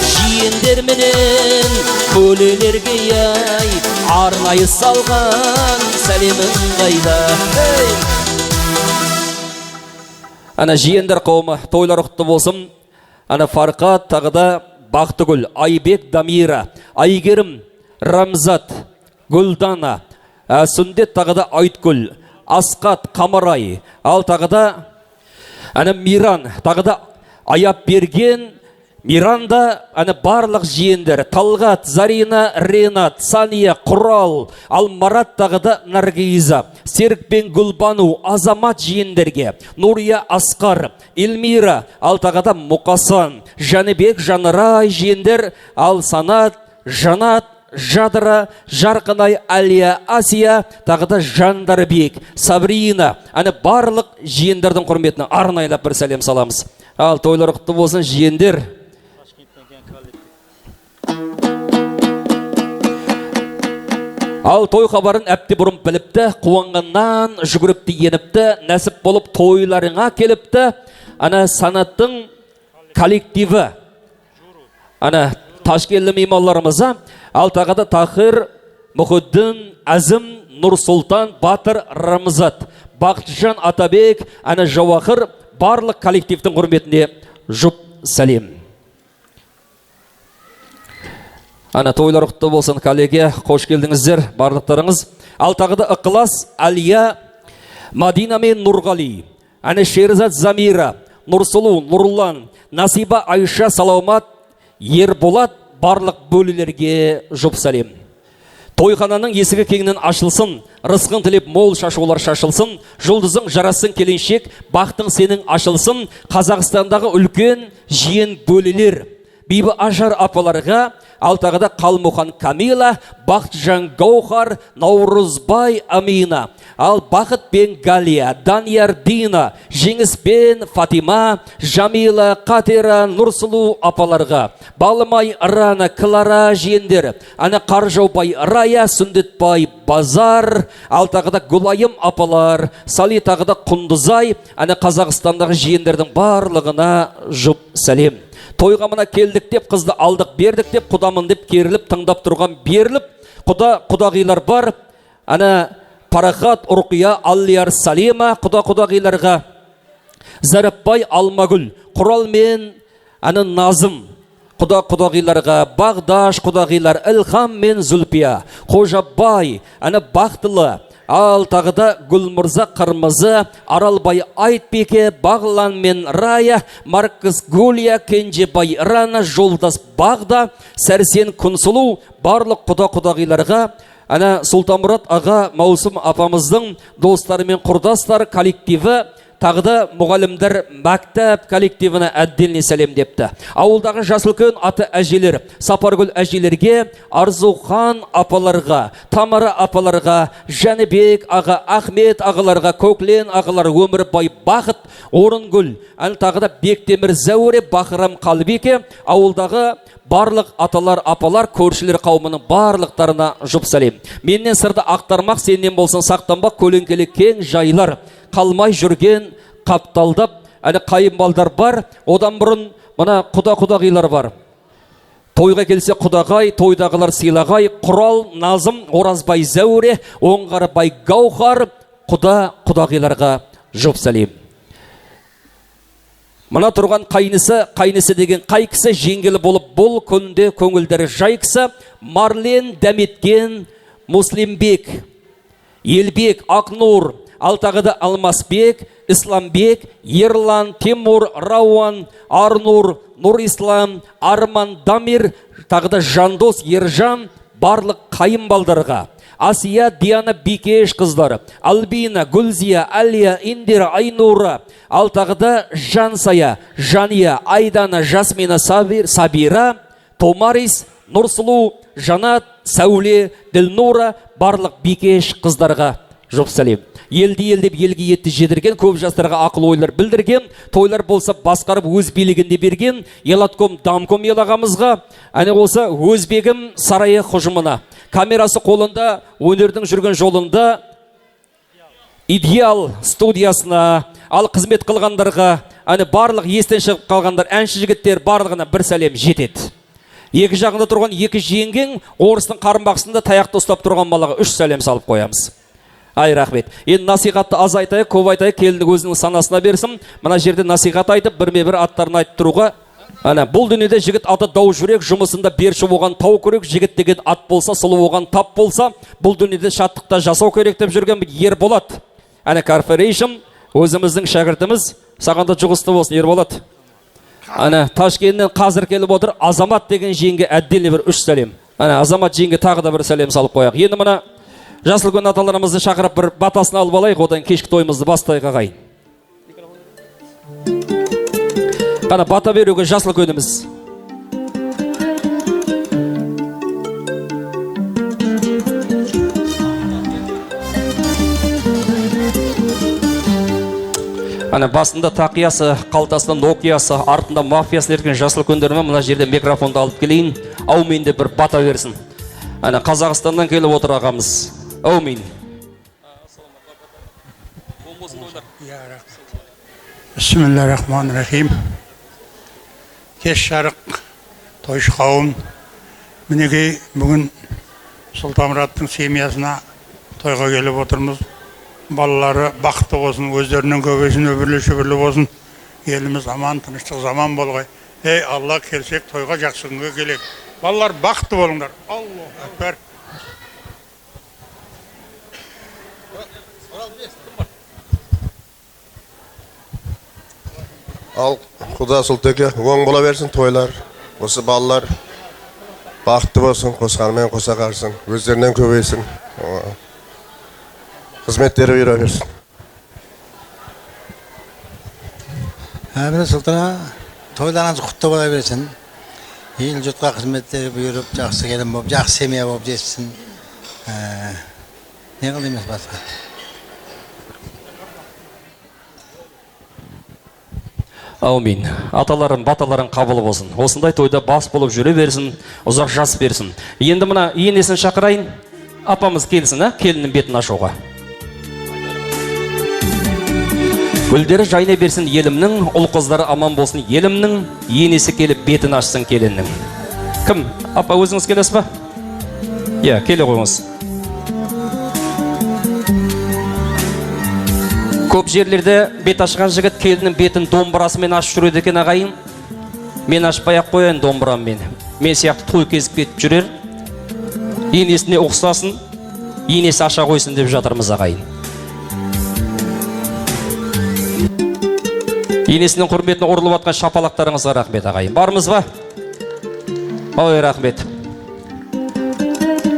Жиендер менен бөлелерге яй, арнайы салған сәлемің қайда? Ана жиендер қауымы, тойлар құтты болсын. Ана Фарқат, тағы да Бақтыгүл, Айбек, Дамира, Айгерім, Рамзат, Гүлдана, Сүндет, тағы да Айткүл, Асқат, Қамарай, ал тағы да Миран, тағы да Аяп берген, Миранда барлық жиендер, Талғат, Зарина, Ренат, Сания, Құрал, ал Марат тағы да Наргиза, Серік пен Гүлбану, Азамат жиендерге, Нурия, Асқар, Эльмира, ал тағы да Мұқасан, Жаныбек, Жанырай жиендер, ал Санат, Жанат, Жадыра, Жарқынай, Алия, Асия, тағы да Жандарбек, Сабрина, барлық жиендердің құрметіне арнайлап бір сәлем саламыз. Ал тойлар құтты болсын жиендер. Ал той хабарын әпті бұрын біліпті, қуанғаннан жүгіріпті еніпті, нәсіп болып тойларыңа келіпті. Санаттың коллективі, Ташкелі мейманларымыза, ал тағы да Тахир, Мұхиддин, Әзім, Нұрсұлтан, Батыр, Рамзат, Бақытжан, Атабек, Жауақыр, барлық коллективтің құрметіне жұп сәлем. Тойлар құтты болсын, коллеге, қош келдіңіздер, барлықтарыңыз. Ал тағы да Ықылас, Алия, Мадина мен Нұрғали, Шерзат, Замира, Нұрсұлу, Нұрлан, Насиба, Айша, Салаумат, Ерболат, барлық бөлілерге жұп сәлем. Тойхананың есігі кеңінен ашылсын, рызқын тілеп мол шашулар шашылсын, жұлдызың жарасын келіншек, бақтың сенің ашылсын, Қазақстандағы үлкен жиен бөлілер. Бейбі Ажар апаларға, ал тағы да Қалмұхан Камила, Бақытжан Гаухар, Наурызбай Амина, ал Бақыт пен Галия, Данияр Дина, Жеңіс пен Фатима, Жамила, Қатера, Нұрсұлу апаларға, Балымай Рана, Клара жиендер, Қаржаубай Рая, Сүндетбай Базар, ал тағы да Гулайым апалар, Сали тағы да Құндызай, әне Қазақстандағы жиендердің барлығына жұп сәлем. Тойға мына келдік деп, қызды алдық бердік деп, құдамын деп керіліп, тыңдап тұрған беріліп, құдағилар бар, әне Парахат, Урқия, Аллияр, Салима, құдағиларға, Зарапбай, Алмагүл, Құрал мен әне Назым, құдағиларға, Бағдаш, құдағилар, Илхам мен Зүлпия, Қожабай, әне Бақтылы, ал тағы да Гүлмұрза Қырмызы, Аралбай Айтбеке, Бағлан мен Рая, Маркыз Гулия, Кенжебай Рана, Жолдас Бағда, Сәрсен Күнсұлу, барлық құдағиларға, әне Сұлтанмұрат аға Маусым апамыздың достары мен құрдастар коллективі, тағы да мұғалімдер мәктәп коллективіне әдделіне сәлем депті. Ауылдағы Жасылкөн аты әжелер, Сапаргүл әжелерге, Арзухан апаларға, Тамара апаларға, Жәнібек аға, Ахмет ағаларға, Көклен ағалар, Өмірбай Бақыт, Орынгүл, тағы да Бектемір Зәуре, Бақырам Қалбеке, ауылдағы барлық аталар, апалар, көршілер қауымының барлықтарына жұп сәлем. Менен сырды ақтармақ, сенен болсын сақтанбақ, көлеңкелі кең жайлар, қалмай жүрген қапталдап, әне қайымбалдар бар, одан бұрын мына құдағилар бар. Тойға келсе құдағай, тойдағылар сыйлағай, Құрал, Назым, Оразбай Зәуре, Оңғарбай Гаухар, құдағиларға жұп сәлем. Мына тұрған қайнысы деген қай кісі жеңгелі болып, бұл күнде көңілдері жай кісі, Марлен, Дәметкен, Муслимбек, Елбек, Ақнур, ал тағы да Алмасбек, Исламбек, Ерлан, Тимур, Рауан, Арнур, Нұр Ислам, Арман, Дамир, тағы да Жандос, Ержан, барлық қайымбалдарға. Асия, Диана, Бикеш қыздары, Албина, Гүлзия, Алия, Индира, Айнура, ал тағы да Жансая, Жания, Айдана, Жасмина, Сабира, Томарис, Нұрсұлу, Жанат, Сәуле, Ділнура, барлық Бикеш қыздарға жұп сәлем. Елді елге етті жедірген, көп жастарға ақыл ойлар білдірген, тойлар болса басқарып өз билігінде берген, Елатком Дамком елағамызға, әне болса Өзбегім сарайы құжымына, камерасы қолында, өнердің жүрген жолында, Идеал студиясына, ал қызмет қылғандарға, әне барлық естен шығып қалғандар, әнші жігіттер барлығына бір сәлем жетеді. Екі жағында тұрған екі жеңгең, орыстың қарынбақсында таяқты ұстап тұрған балаға 3 сәлем салып қоямыз. Ай, рахмет. Енді насихатты аз айтайық, көп айтайық, келінді өзінің санасына берсін. Мына жерде насихат айтып, бірме-бір аттарын айтып тұруға. Бұл дүниеде жігіт аты дау жүрек, жұмысында берші оған тау көрек, жігіт деген ат болса, сұлу оған тап болса, бұл дүниеде шаттықта жасау керек деп жүрген Ерболат. Корпорейшн, өзіміздің шәкіртіміз, сағанда жұғысты болсын, Ерболат. Ташкентнен қазір келіп отыр, Азамат деген жеңге әдделі бір 3 сәлем. Азамат жеңге тағы да бір сәлем салып қояқ. Енді мына Жасылкөн аталарымызды шақырып бір батасын алып алайық, одан кешкі тойымызды бастайық ағайын. Қана бата беруге Жасылкөніміз. Басында тақиясы, қалтасында Нокиясы, артында мафиясы ерген Жасылкөндеріме мына жерде микрофонды алып келейін, ауменде бір бата берсін. Қазақстаннан келіп отыр ағамыз. Аумин. Бисмиллахир-рахманир-рахим. Кеш жарық тойшы қауым. Мінеге бүгін Сұлтанмұраттың семьясына тойға келіп отырмыз. Балалары бақытты болсын, өздерінің көбейсін, өбірлі-шөбірлі болсын. Еліміз аман, тыныштық заман болғай. Ей, Алла келсек тойға жақсы күнге келек. Балалар бақытты болыңдар. Аллах акбар. Ал Құда Сұлтеке оң бола берсін тойлар. Осы балалар бақытты болсын, қосқанымен қоса қарсын, өздерінен көбейсін. Қызметтері бұйыра берсін. Әмір Сұлтана тойларыңыз құтты бола берсін. Ел жұртқа қызметтері бұйырып, жақсы келін болып, жақсы семья болып жетсін. Не қылды емес басқа. Аумин. Аталарың, баталарың қабыл болсын. Осындай тойда бас болып жүре берсін, ұзақ жас берсін. Енді мына енесін шақырайын. апамыз келсін, келіннің бетін ашуға. Гүлдері жайна берсін елімнің, ұл қыздары аман болсын елімнің, енесі келіп бетін ашсын келіннің. Кім? Апа, өзіңіз келесіз ба? Иә, келе қойыңыз. Көп жерлерде бет ашқан жігіт келіннің бетін домбырасымен ашып жүреді екен ағайын. Мен ашпай-ақ қояйын домбыраммен. Мен сияқты той кезіп кетіп жүрер. Енесіне ұқсасын, енесі аша қойсын деп жатырмыз ағайын. Енесінің құрметіне ұрылып атқан шапалақтарыңызға рахмет ағайын. Бармыз ба? Ой, рахмет.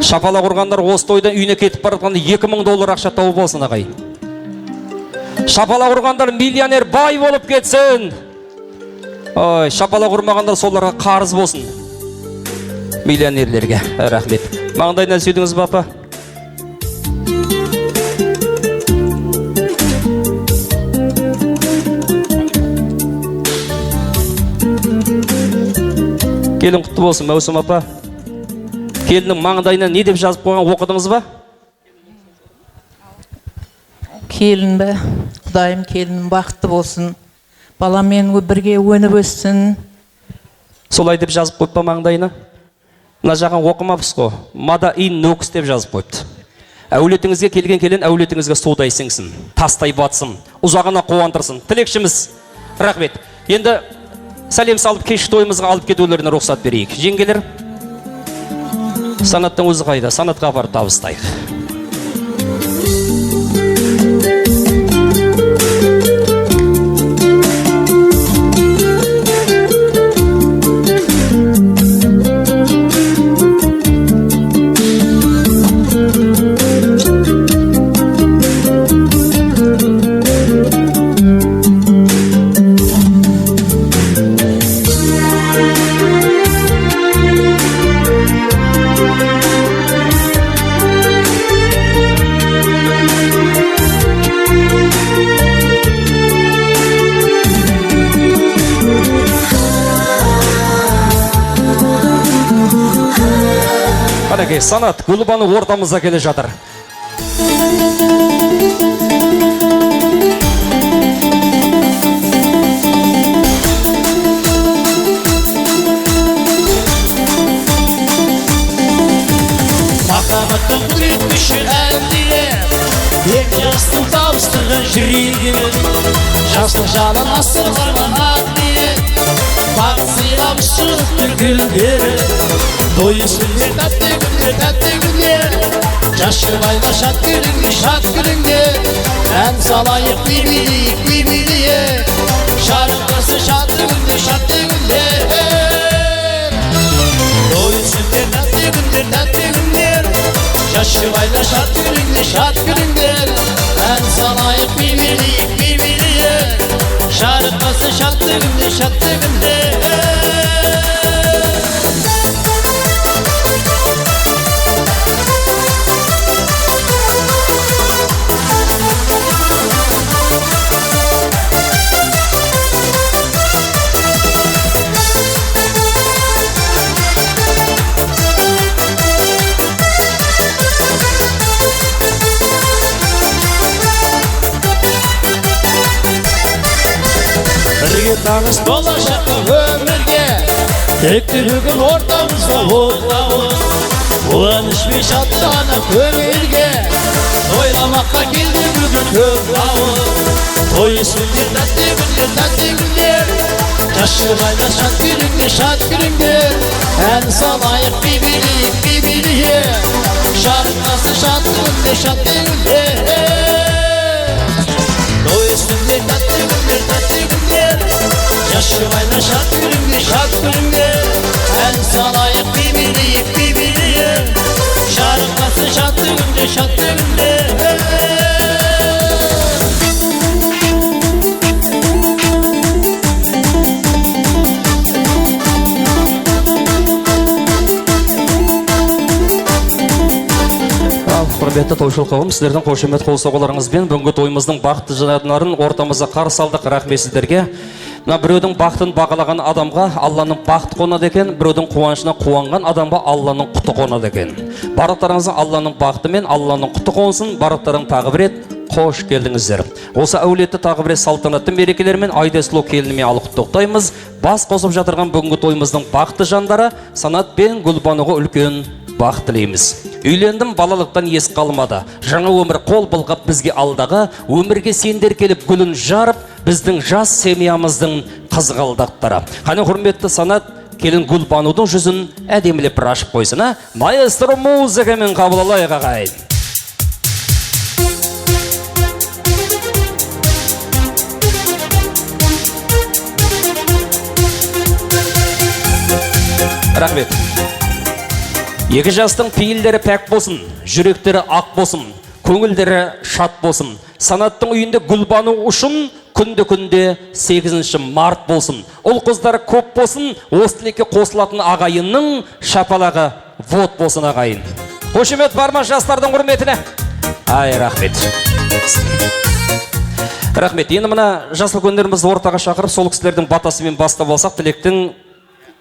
Шапалақ ұрғандар осы тойдан үйіне кетіп баратқанда $2000 ақша тауып болсын ағайын. Шапалақ ұрғандар миллионер бай болып кетсін. Ой, шапалақ ұрмағандар соларға қарыз болсын. Миллионерлерге рахмет. Маңдайынан сүйдіңіз ба апа? Келін құтты болсын, Мәусім апа. Келіннің маңдайынан не деп жазып қойған оқыдыңыз ба? Келін бе, Құдайым келінім бақытты болсын. Баламен бірге өніп өссін. Солай деп жазып қойып па маңдайына? Мына жағын оқымапсыз ғой. Мада ин нөкіс деп жазып қойыпты. Әулетіңізге келген келін әулетіңізге судай сіңсін, тастай батсын, ұзағына қуантырсын. Тілекшіміз, рахмет. Енді сәлем салып кеш тойымызға алып кетулеріне рұқсат берейік. Жеңгелер, санаттың өзі қайда? Санатқа барып табыстайық. Санат Гүлбаны ортамызда келе жатыр. Махаббаттың күші әндіре, ең жастың табыстырған жүрегіме, жастың жалын асырған ақтире, бақыт сыйламыш шығып гүлдері, той үстінде тәтті күндер, жас шырбайға шат күліңдер, ән салайық бейбілейік, шарықтасы шатты күндер. Той үстінде тәтті күндер, жас шырбайға шат күліңдер, ән салайық бейбілейік, шарықтасы шатты күндер. Таңыз болашаққа өмірге, тектілігін ортамызға оғлауыз, қуаныш пен шаттана көңілге, тойламаққа келді бүгін көңлауыз. Той үстінде тәтті күндер, жас шырбайға шат күліңдер, ән салайық бейбілейік, шарықтасы шатты күндер. Той үстінде тәтті күндер, жас шырбайға шат күліңдер, ән салайық бейбілейік, шарықтасы шатты күндер. Құрметті тойшыл қауым, сіздердің қошемет қол соғуларыңызбен бүгінгі тойымыздың бақытты жанарын ортамызға қарсы алдық. Рахмет сіздерге. мына біреудің бақытын бағалаған адамға Алланың бақыты қонады екен, біреудің қуанышына қуанған адамға Алланың құты қонады екен. Барлықтарыңызға Алланың бақыты мен Алланың құты қонсын. Барлықтарың тағы бір рет қош келдіңіздер. Осы әулетті тағы бір рет салтанатты мерекелермен айдай сұлу келініме құттықтаймыз. Бас қосып жатырған бүгінгі тойымыздың бақытты жандары Санат пен Гүлбануға үлкен бақыт тілейміз. Үйлендім, балалықтан ес қалмады. Жаңа өмір қол бұлғап бізге алдағы, өмірге сендер келіп гүлін жарып, біздің жас семьямыздың қызғалдақтары. Қане құрметті Санат, келін Гүлбанудың жүзін әдемілеп бір ашып қойсын. Маэстро музыкамен қабыл алайық ағайын. Рахмет. Екі жастың пейілдері пәк болсын, жүректері ақ болсын, көңілдері шат болсын. Санаттың үйінде Гүлбану үшін күнде 8 март болсын. Ұл қыздары көп болсын, осы тілекке қосылатын ағайынның шапалағы вот болсын ағайын. Қошемет бар ма жастардың құрметіне? Ай, рахмет. Рахмет. Енді мына жасыл күндерімізді ортаға шақырып, сол кісілердің батасымен бастап алсақ, тілектің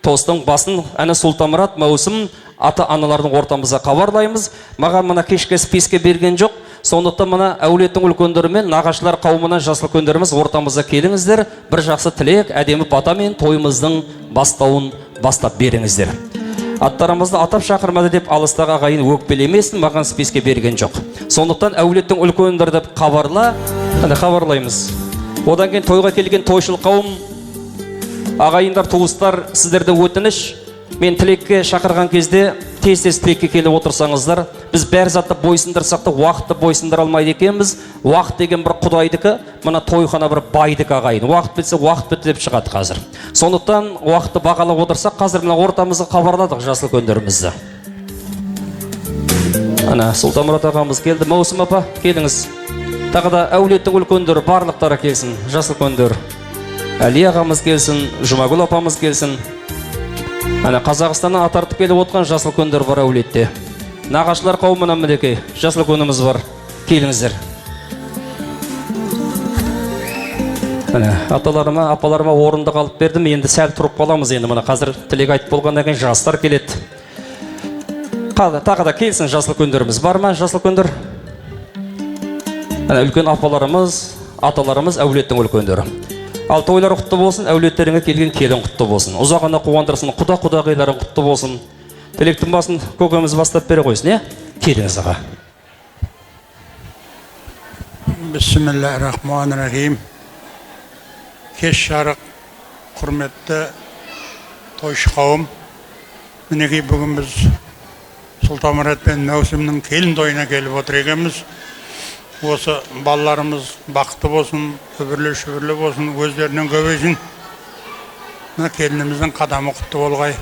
тостың басын әні Сұлтанмұрат Маусым ата-аналардың ортамызға хабарлаймыз. Маған мына кешке списке берген жоқ. Сондықтан мына әулеттің үлкендері мен нағашылар қауымынан жасыл күндеріміз ортамызға келіңіздер. Бір жақсы тілек, әдемі бата мен тойымыздың бастауын бастап беріңіздер. Аттарымызды атап шақырмады деп алыстағы ағайын өкпелемесін, маған списке берген жоқ. Сондықтан әулеттің үлкендері деп хабарлаймыз. Одан кейін тойға келген тойшыл қауым, ағайындар, туыстар, сіздерді өтініш, мен тілекке шақырған кезде тез тілекке келіп отырсаңыздар, біз бәр затты бойсындырсақ та уақытты бойсындыра алмайды екенбіз. Уақыт деген бір құдайдікі, мына тойхана бір байдікі ағайын. Уақыт бітсе уақыт бітті деп шығады қазір. Сондықтан уақытты бағалап отырсақ, қазір мына ортамызға хабарладық жасыл көндерімізді. Ана Сұлтанмұрат ағамыз келді. Маусым апа, келіңіз. Тағы да әулеттің үлкендері барлықтары келсін, жасыл көндер. Әли ағамыз келсін, Жұмагүл апамыз келсін. Ана Қазақстаннан атартып келіп отқан жасыл көндер бар әулетте. Нағашылар қауымынан мінекей жасыл көніміз бар. Келіңіздер. Ана аталарыма, апаларыма орынды қалып бердім. Енді сәл тұрып қаламыз енді. Мына қазір тілек айтып болғаннан кейін жастар келеді. Тағы да келсін жасыл көндеріміз бар ма, жасыл көндер? Ана үлкен апаларымыз, аталарымыз әулеттің үлкендері. Ал тойлар құтты болсын, әулеттеріңе келген келін құтты болсын. Ұзағына қуандырсын, құда-құдағиларың құтты болсын. Тілектің басын көкеміз бастап бере қойсын, е? Келіңіз аға. Бисмиллахиррахманиррахим. Кеш жарық, құрметті тойшы қауым. Мінекей бүгін біз Сұлтанмұрат пен Маусымның келін тойына келіп отыр екенбіз. Осы балаларымыз бақытты болсын, күбірлі-шүбірлі болсын, өздерінен көбейсін. Келініміздің қадамы құтты болғай,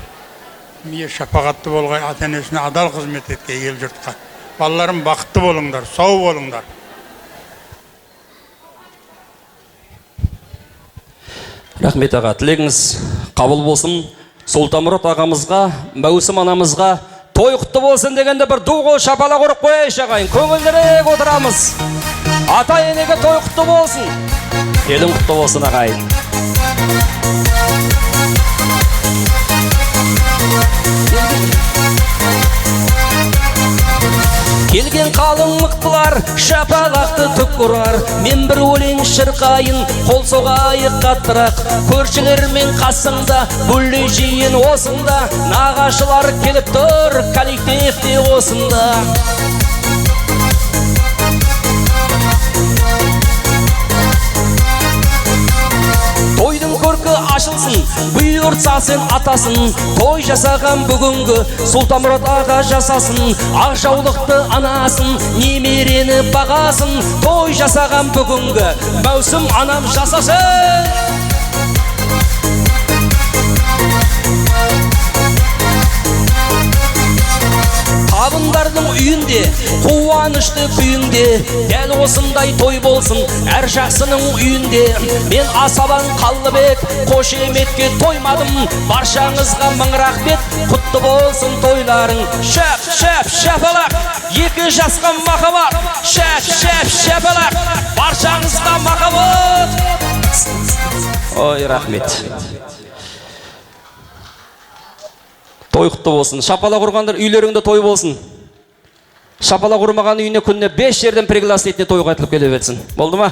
мие шапағатты болғай, ата-енесіне адал қызмет етке ел жұртқа. Балаларым бақытты болыңдар, сау болыңдар. Рахмет аға, тілегіңіз қабыл болсын. Сұлтанмұрат ағамызға, Маусым анамызға той құтты болсын дегенде бір ду қол шапалақ ұрып қойшы ағайын. Көңілдірек отырамыз. Ата-енеге той құтты болсын. Келін құтты болсын ағайын. Келген қалың мықтылар, шапалақты түк ұрар. Мен бір өлең шырқайын, қол соғайық қаттырақ. Көршілермен қасыңда, бүлі жиын осында. Нағашылар келіп тұр, коллективте осында. Тойдың көркі ашылсын, бұйыртса сен атасын. Той жасаған бүгінгі Сұлтанмұрат аға жасасын. Ақ жаулықты анасын, немерені бағасын. Той жасаған бүгінгі Маусым анам жасасын. Табындардың үйінде, қуанышты күйінде, дәл осындай той болсын әр жақсының үйінде. Мен Асабан Қалдыбек қошеметке тоймадым, баршаңызға мың рахмет, құтты болсын тойларың. Шәп, шәп, шапалақ, екі жасқа махаббат. Шәп, шәп, шапалақ, баршаңызға махаббат. Ой, рахмет. Той құтты болсын. Шапала құрғандар үйлеріңде той болсын. Шапала құрмаған үйіне күніне 5 жерден пригласительный тойға айтылып келе берсін. Болды ма?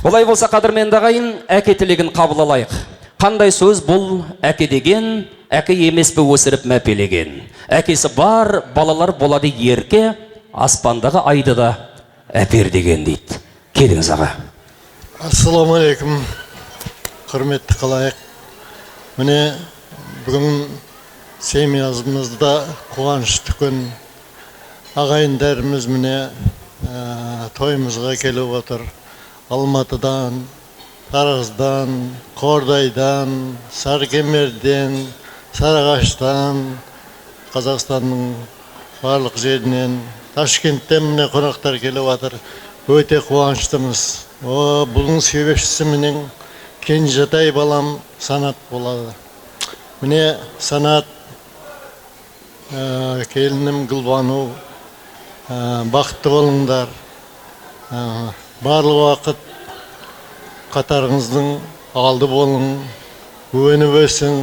Олай болса қадірменді ағайын, әке тілегін қабыл алайық. Қандай сөз бұл әке деген, әке емес пе өсіріп мәпелеген. Әкесі бар, балалар болады ерке, аспандағы айды да әпер деген дейді. Келіңіз аға. Ассаламалейкум. Құрметті қалайық. Міне бүгін семьямызда қуанышты күн. Ағайындарымыз міне тойымызға келіп отыр. Алматыдан, Тараздан, Қордайдан, Сарыкемерден, Сарыағаштан, Қазақстанның барлық жерінен, Ташкенттен міне қонақтар келіп отыр. Өте қуаныштымыз. Бұның себепшісі менің кенжетай балам Санат болады. Міне Санат, келінім Гүлбану, бақытты болыңдар. Барлық уақыт қатарыңыздың алды болың, өніп өсің.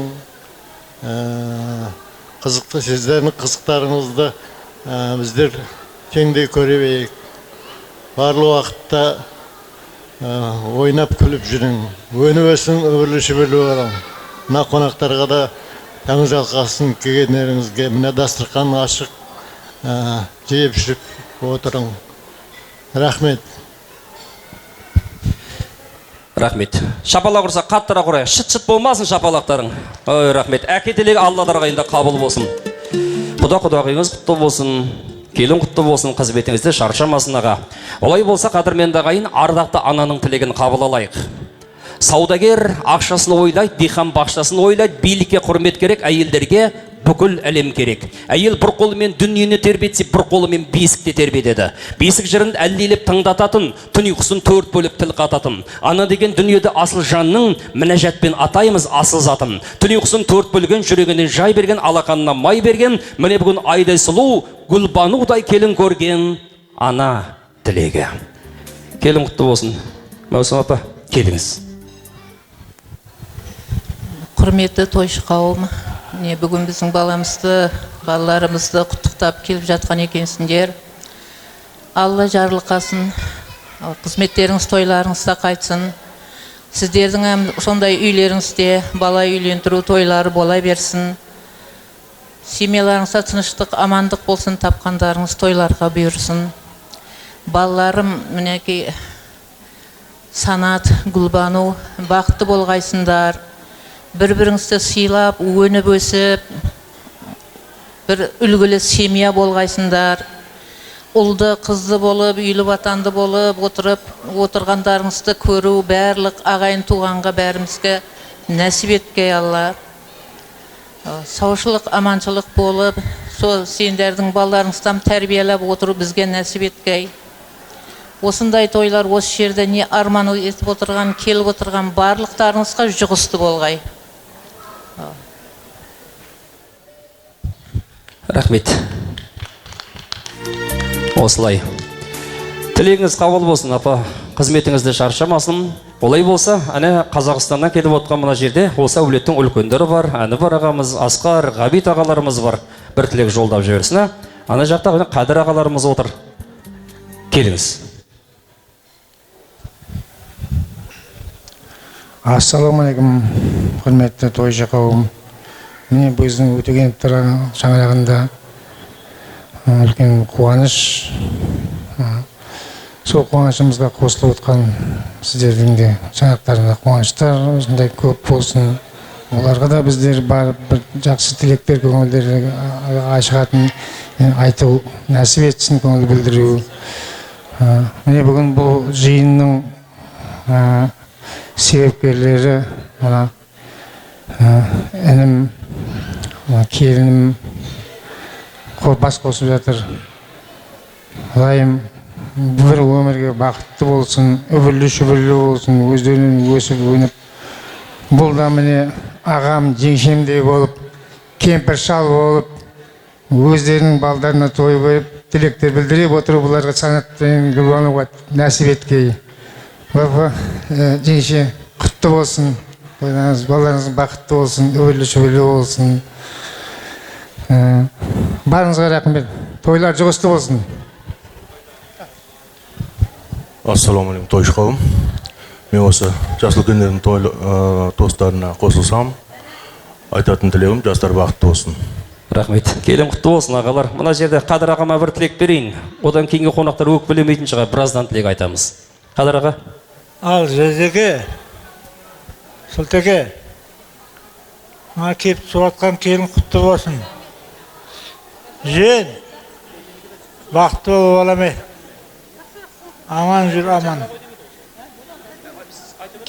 Қызықты сіздердің қызықтарыңызды біздер теңдей көре. Барлық уақытта ойнап күліп жүрің. Өніп өсің, өрлі шүбірлі болың. Мына қонақтарға да таңы жалқасын кегенеріңізге міне дастархан ашық жеп жүріп отырың. Рахмет. Рахмет. Шапалақ ұрса қаттырақ ұрайық. Шыт-шыт болмасын шапалақтарың. Ой, рахмет. Әке тілегі Алладар ағайында қабыл болсын. Құдағыңыз құтты болсын. Келін құтты болсын, қызметіңізде шаршамасын аға. Олай болса қадірменді ағайын, ардақты ананың тілегін қабыл алайық. Саудагер ақшасын ойлайды, дихан бақшасын ойлайды, билікке құрмет керек, әйелдерге бүкіл әлем керек. Әйел бір қолымен дүниені тербетсе, бір қолымен бесікте тербетеді. Бесік жырын әлдейлеп тыңдататын, түн ұйқысын 4 бөліп тіл қататын. Ана деген дүниеде асыл жанның мінәжатпен атаймыз асыл затын. Түн ұйқысын 4 бөлген, жүрегінен жай берген, алақанына май берген, міне бүгін айдай сұлу, Гүлбанудай келін көрген ана тілегі. Келін құтты болсын. Мәусім апа, келіңіз. Құрметті тойшы қауым, бүгін біздің балаларымызды құттықтап келіп жатқан екенсіңдер. Алла жарылқасын, қызметтеріңіз, тойларыңызда қайтсын. Сіздердің сондай үйлеріңізде бала үйлендіру тойлары бола берсін. Семьяларыңызда тыныштық, амандық болсын, тапқандарыңыз тойларға бұйырсын. Балаларым, мінеки Санат, Гүлбану, бақытты болғайсындар. Бір-біріңізді сыйлап, өніп өсіп, бір үлгілі семья болғайсындар. Ұлды, қызды болып, үйлі ватанды болып, отырғандарыңызды көру, бәрлік ағайын туғанға бәрімізге нәсіп еткей Алла. Саушылық, аманшылық болып, сол сендердің балаларыңыздан тәрбиелеп отыру бізге нәсіп еткей. Осындай тойлар осы жерде не арман етіп отырған, келіп отырған барлықтарыңызға жұғысты болғай. Рахмет. Осылай. Тілегіңіз қабыл болсын, апа. Қызметіңізді шаршамасын. Олай болса, әне Қазақстаннан келіп отқан мына жерде осы әулеттің үлкендері бар, әні бар ағамыз, Асқар, Ғабит ағаларымыз бар. Бір тілек жолдап жіберсін. Ана жақта Қадыр ағаларымыз отыр. Келіңіз. Ассаламалейкум, құрметті тойшы қауым. Міне біздің Өтегеновтер шаңырағында үлкен қуаныш. Сол қуанышымызға қосылып отқан сіздердің де шаңырақтарында қуаныштар осындай көп болсын. Оларға да біздер барып бір жақсы тілектер, көңілдер ашығатын айту нәсіп етсін, көңіл білдіру. Міне бүгін бұл жиынның себепкерлері інім, келінім бас қосып жатыр. Құдайым бір өмірге бақытты болсын, үбірлі-шүбірлі болсын, өздерінің өсіп өніп. Бұл да міне ағам, жеңшемдей болып, кемпір шал болып, өздерінің балдарына той беріп, тілектер білдіріп отырып, бұларға Санат пен Гүлбануға нәсіп еткей. Жеңше, құтты болсын. Тойларыңыз, балаларыңыз бақытты болсын, өрлі-шөрлі болсын. Барыңызға рахмет. Тойлар жұғысты болсын. Ассалаумағалейкум, тойшы қауым. Мен осы жасыл күндердің достарына қосылсам, айтатын тілегім жастар бақытты болсын. Рахмет. Келім құтты болсын ағалар. Мына жерде Қадыр ағама бір тілек берейін. Одан кейінгі қонақтар өкпелемейтін шығар, біраздан тілек айтамыз. Қадыр аға. Ал жездеке, Сұлтеке, мына кеп суатқан келін құтты болсын. Жен, бақытты болып аламе. Аман жүр, аман.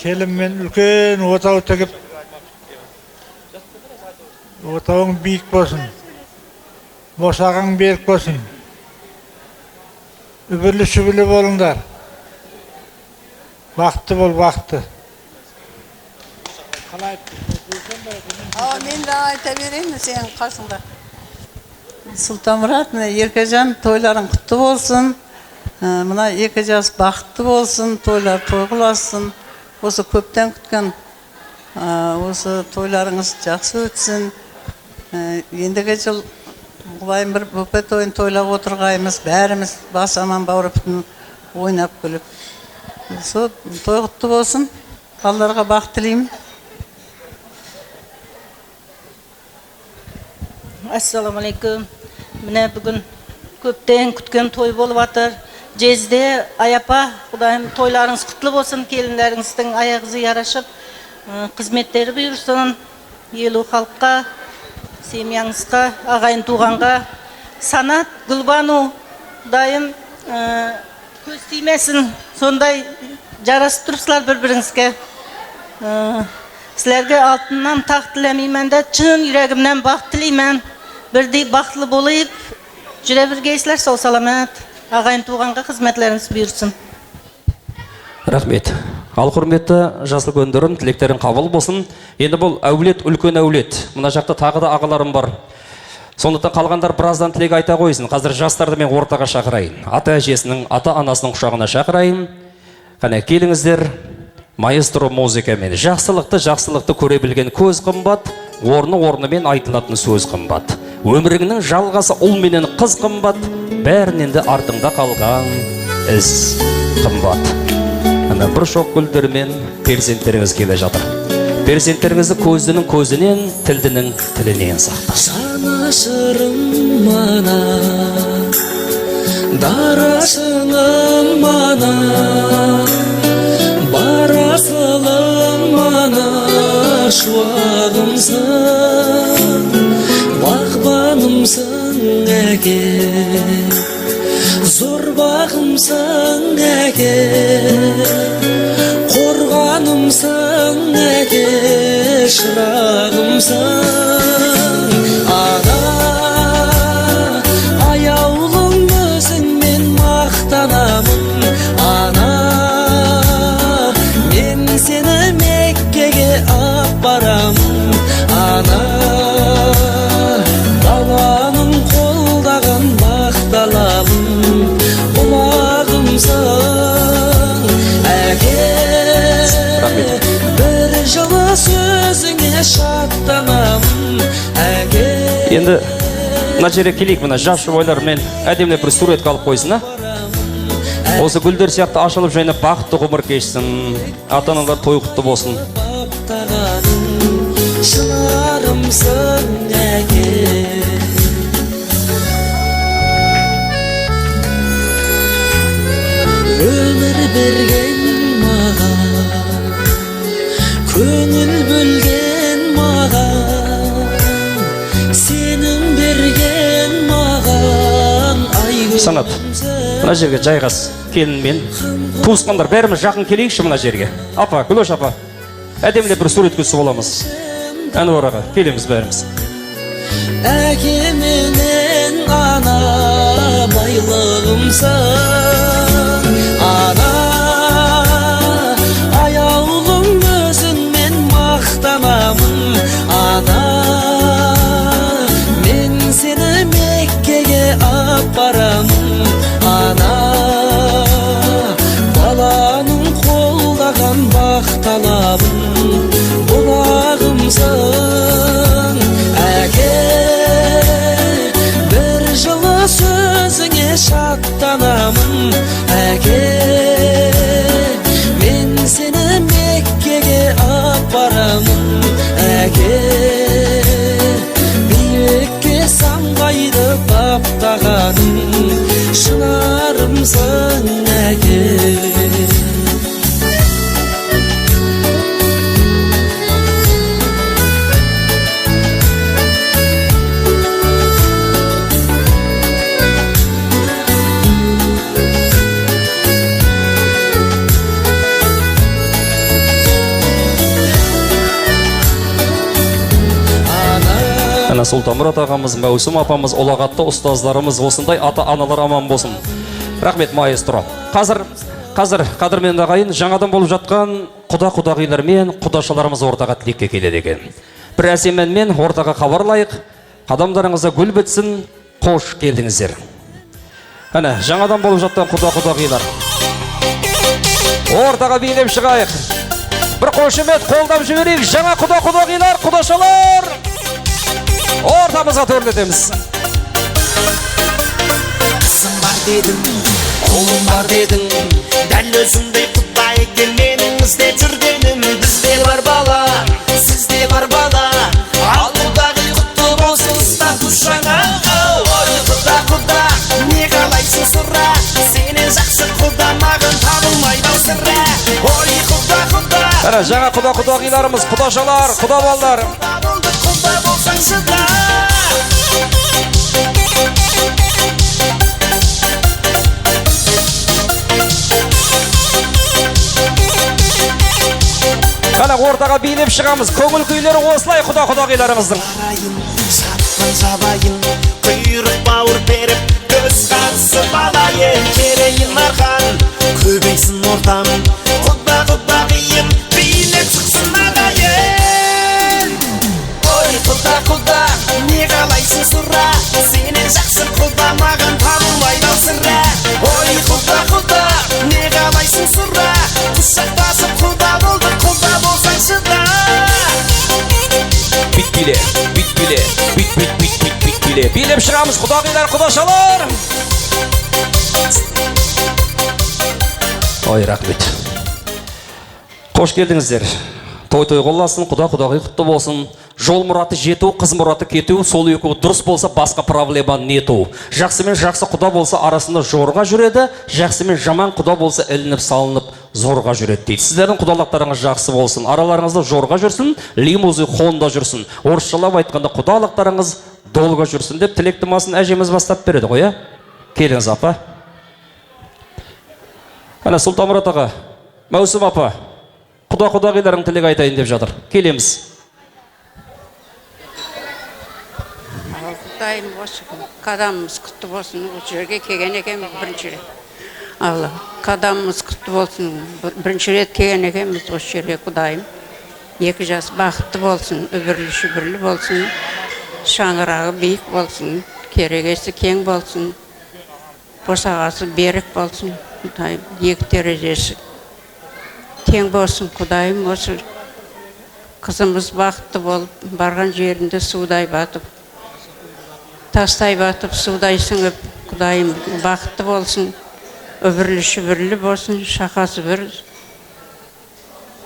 Келіммен үлкен отау тігіп, отауың биік болсын. Босағың берік болсын. Үбірлі-шүбірлі болыңдар. Бақытты бол, бақытты. Мен де айта берейін сенің қасыңда. Сұлтанмұрат, Еркежан, тойларың құтты болсын. Мына екі жас бақытты болсын, тойлар той қыласын. Осы көптен күткен осы тойларыңыз жақсы өтсін. Ендігі жыл құлайын бір бүпе тойын тойлап отырғаймыз, бәріміз бас аман бауыры бүтін ойнап күліп. Той құтты болсын, балаларға бақыт тілеймін. Ассалаумағалейкум. Міне бүгін көптен күткен той болып жатыр. Жезде аяпа, Құдайым тойларыңыз құтлы болсын, келіндеріңіздің аяғызы ярашып, қызметтері бұйырсын, елу халыққа, семьяңызға, ағайын туғанға, Санат, Гүлбану, Құдайым көз тимесін, сондай жарасып тұрсылар бір-біріңізге. Сілерге алтыннан тақ тілемеймен де, чын жүрегімнен бақыт тілеймен. Бірдей бақытлы болайып, жүре біргейсілер, сау саламет. Ағайын туғанға қызметлеріңіз бұйырсын. Рахмет. Ал құрметті жасыл көндерін, тілектерін қабыл болсын. Енді бұл әулет, үлкен әулет. Мына жақта тағы да ағаларым бар. Сондықтан қалғандар біраздан тілек айта қойсын. Қазір жастарды мен ортаға шақырайын. Ата әжесінің, ата анасының құшағына шақырайын. Қане келіңіздер. Маэстро музыкамен жақсылықты көре білген көз қымбат, орнымен айтылатын сөз қымбат. Өміріңнің жалғасы ұл менен қыз қымбат, бәрінен де артыңда қалған із қымбат. Ана бір шоқ гүлдермен перзенттеріңіз келе жатыр. Перзенттеріңізді көзінің көзінен, тілдінің тілінен сақта. Жанашырым мана, дарашыңым мана, барасылым мана, шуағымсың, бағбанымсың әке, зор бағымсың әке, қорғанымсың әке, шырағымсың ана, аяулым өзіңмен мақтанамын ана, мен сені Меккеге апарамын ана, даланың қолдаған мақталамын бұлағымсың әке, бір жылы сөзіңе шаттанамын әке. Енді мына жерге келейік, мына жас жұбайлармен әдемілеп бір сурет қалып қойсын. Осы гүлдер сияқты ашылып жайнап бақытты ғұмыр кешсін. Ата-аналар той құтты болсын. Шынарымсың әке, өмір берген маған, көңіл бөлген маған, сенің берген маған ай көзім. Санат, мына жерге жайғас, келінмен туысқандар бәріміз жақын келейікші мына жерге. Апа, Гүлош апа, әдемілеп бір сурет көсіп оламыз. Әнуар аға, келеміз бәріміз. Әке менен ана байлығымсың ана, аяулым өзіңмен мақтанамын ана, мен сені Меккеге апарамын ана, баланың қолдаған бақталабын әке биікке самғайды баптағаным шынарымсың әке Әне Сұлтанмұрат ағамыз, Мәусім апамыз, олағатты ұстаздарымыз, осындай ата-аналар аман болсын. Рахмет, маэстро. Қазір қадірменді ағайын, жаңадан болып жатқан құда-құдағилармен құдашаларымыз ортаға тілекке келеді екен. Бір әсеменмен ортаға хабарлайық, қадамдарыңызда гүл бітсін, қош келдіңіздер. Әне, жаңадан болып жатқан құда-құдағилар. Ортаға билеп шығайық. Бір қошемет қолдап жіберейік, жаңа құда-құдағилар, құдашалар. Ортамызға төрлетеміз. Қысым бар дедің, қолым бар дедің, дәл өзіңдей құдай екен менің іздеп жүргенім. Бізде бар бала, сізде бар бала, ал құдағи құтты болсын статус жаңа. Ой құда, не қалайсың сұра, сенен жақсы құда маған табылмайды ау сірә. Ой құда. Әне жаңа құда-құдағиларымыз, құдашалар, құда балалар. Құда болсаң шыда. Әне ортаға билеп шығамыз, көңіл күйлері осылай құда-құдағиларымыздың. Шапқан жабайын, құйрық бауыр беріп, көз қасы балайын, керейін арқан, көбейсін ортам, құда-құдағиым, билеп шықсын ағайын. Ой құда, не қалайсың сұра, сенен жақсы құда маған табылмайды ау сірә. Ой құда, не қалайсың сұра, құшақтасып құда болдық, құда болсаң шыда. Бит-биле. Билеп шығамыз, құдағилар, құдашалар. Ой, рахмет. Қош келдіңіздер. Той-той қоласын, құда-құдағи құтты болсын. Жол мұраты жету, қыз мұраты кету, сол екі дұрыс болса басқа проблеманы нету. Жақсы мен жақсы құда болса арасында жорға жүреді, жақсы мен жаман құда болса ілініп салынып зорға жүреді дейді. Сіздердің құдалықтарыңыз жақсы болсын, араларыңызда жорға жүрсін, лимузы хонда жүрсін. Орысшалап айтқанда құдалықтарыңыз долға жүрсін деп тілектімасын әжеміз бастап береді ғой, ә? Келіңіз апа. Әне Сұлтанмұрат аға, Мәусім апа, құда-құдағиларың тілек айтайын деп жатыр. Келеміз. Құдайым осы қадамымыз құтты болсын, осы жерге келген екенбіз бірінші рет. Алла, қадамымыз құтты болсын, бірінші рет келген екенбіз осы жерге Құдайым. Екі жас бақытты болсын, үбірлі-шүбірлі болсын, шаңырағы биік болсын, керегесі кең болсын, босағасы берік болсын, Құдайым. Екі терезесі тең болсын, Құдайым. Осы қызымыз бақытты болып, барған жерінде судай батып, тастай батып, судай сіңіп, Құдайым бақытты болсын, үбірлі-шүбірлі болсын, шақасы бір,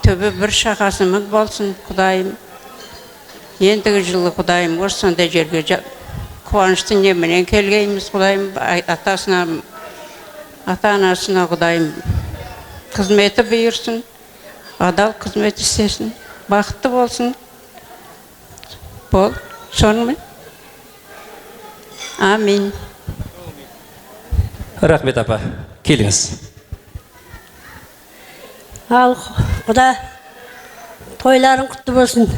төбі бір шақасы мүк болсын, Құдайым. Ендігі жылы, Құдайым, осы сондай жерге қуанышты неменен келгейміз, Құдайым. Ата-анасына, Құдайым, қызметі бұйырсын, адал қызмет істесін, бақытты болсын. Бол, сонымен. Амин. Рахмет апа, келіңіз. Ал құда тойларың құтты болсын,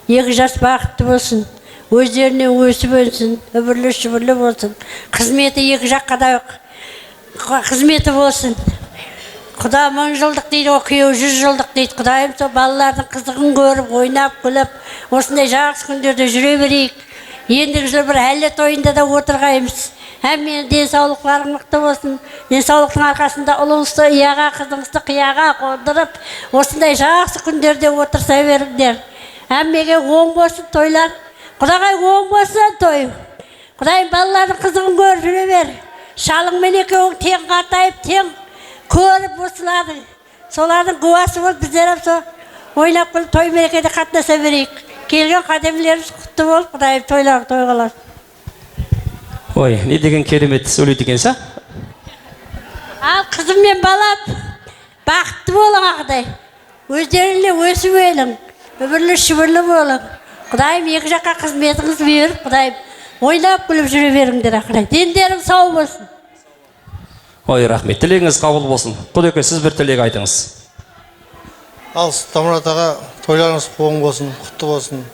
екі жас бақытты болсын, өздеріне өсіп өнсін, үбірлі-шүбірлі болсын, қызметі екі жаққа да қызметі болсын. Құда 1000 жылдық дейді, күйеу 100 жылдық дейді. Құдайым сол балалардың қызығын көріп, ойнап, күліп, осындай жақсы күндерде жүре берейік. Ендігі жылы бір әлі тойында да отырғаймыз. Әммен денсаулықтарың мықты болсын. Денсаулықтың арқасында ұлыңызды ияға, қызыңызды қияға қондырып, осындай жақсы күндерде отырса беріңдер. Әммеге оң болсын тойлар. Құдағай оң болсын той. Құдайым балалардың қызығын көріп жүре бер. Шалыңмен екеуің тең қартайып, тең көріп осылардың. Солардың куәсі болып біздер сол ойнап күліп той мерекеде қатынаса берейік. Келген қадемлеріміз құтты болып, Құдайым тойлар той қалар. Ой, не деген керемет сөйлейді екенсіз, Ал қызым мен балам бақытты болың Құдай. Өздеріңе өсіп елің, өмірлі шүбірлі болың. Құдайым екі жаққа қызметіңіз беріп, Құдайым ойнап күліп жүре беріңдер ақырай. Дендерің сау болсын. Ой, рахмет. Тілегіңіз қабыл болсын. Құдеке, сіз бір тілек айтыңыз. Ал Тамұрат аға, тойларыңыз қуың болсын, құтты болсын.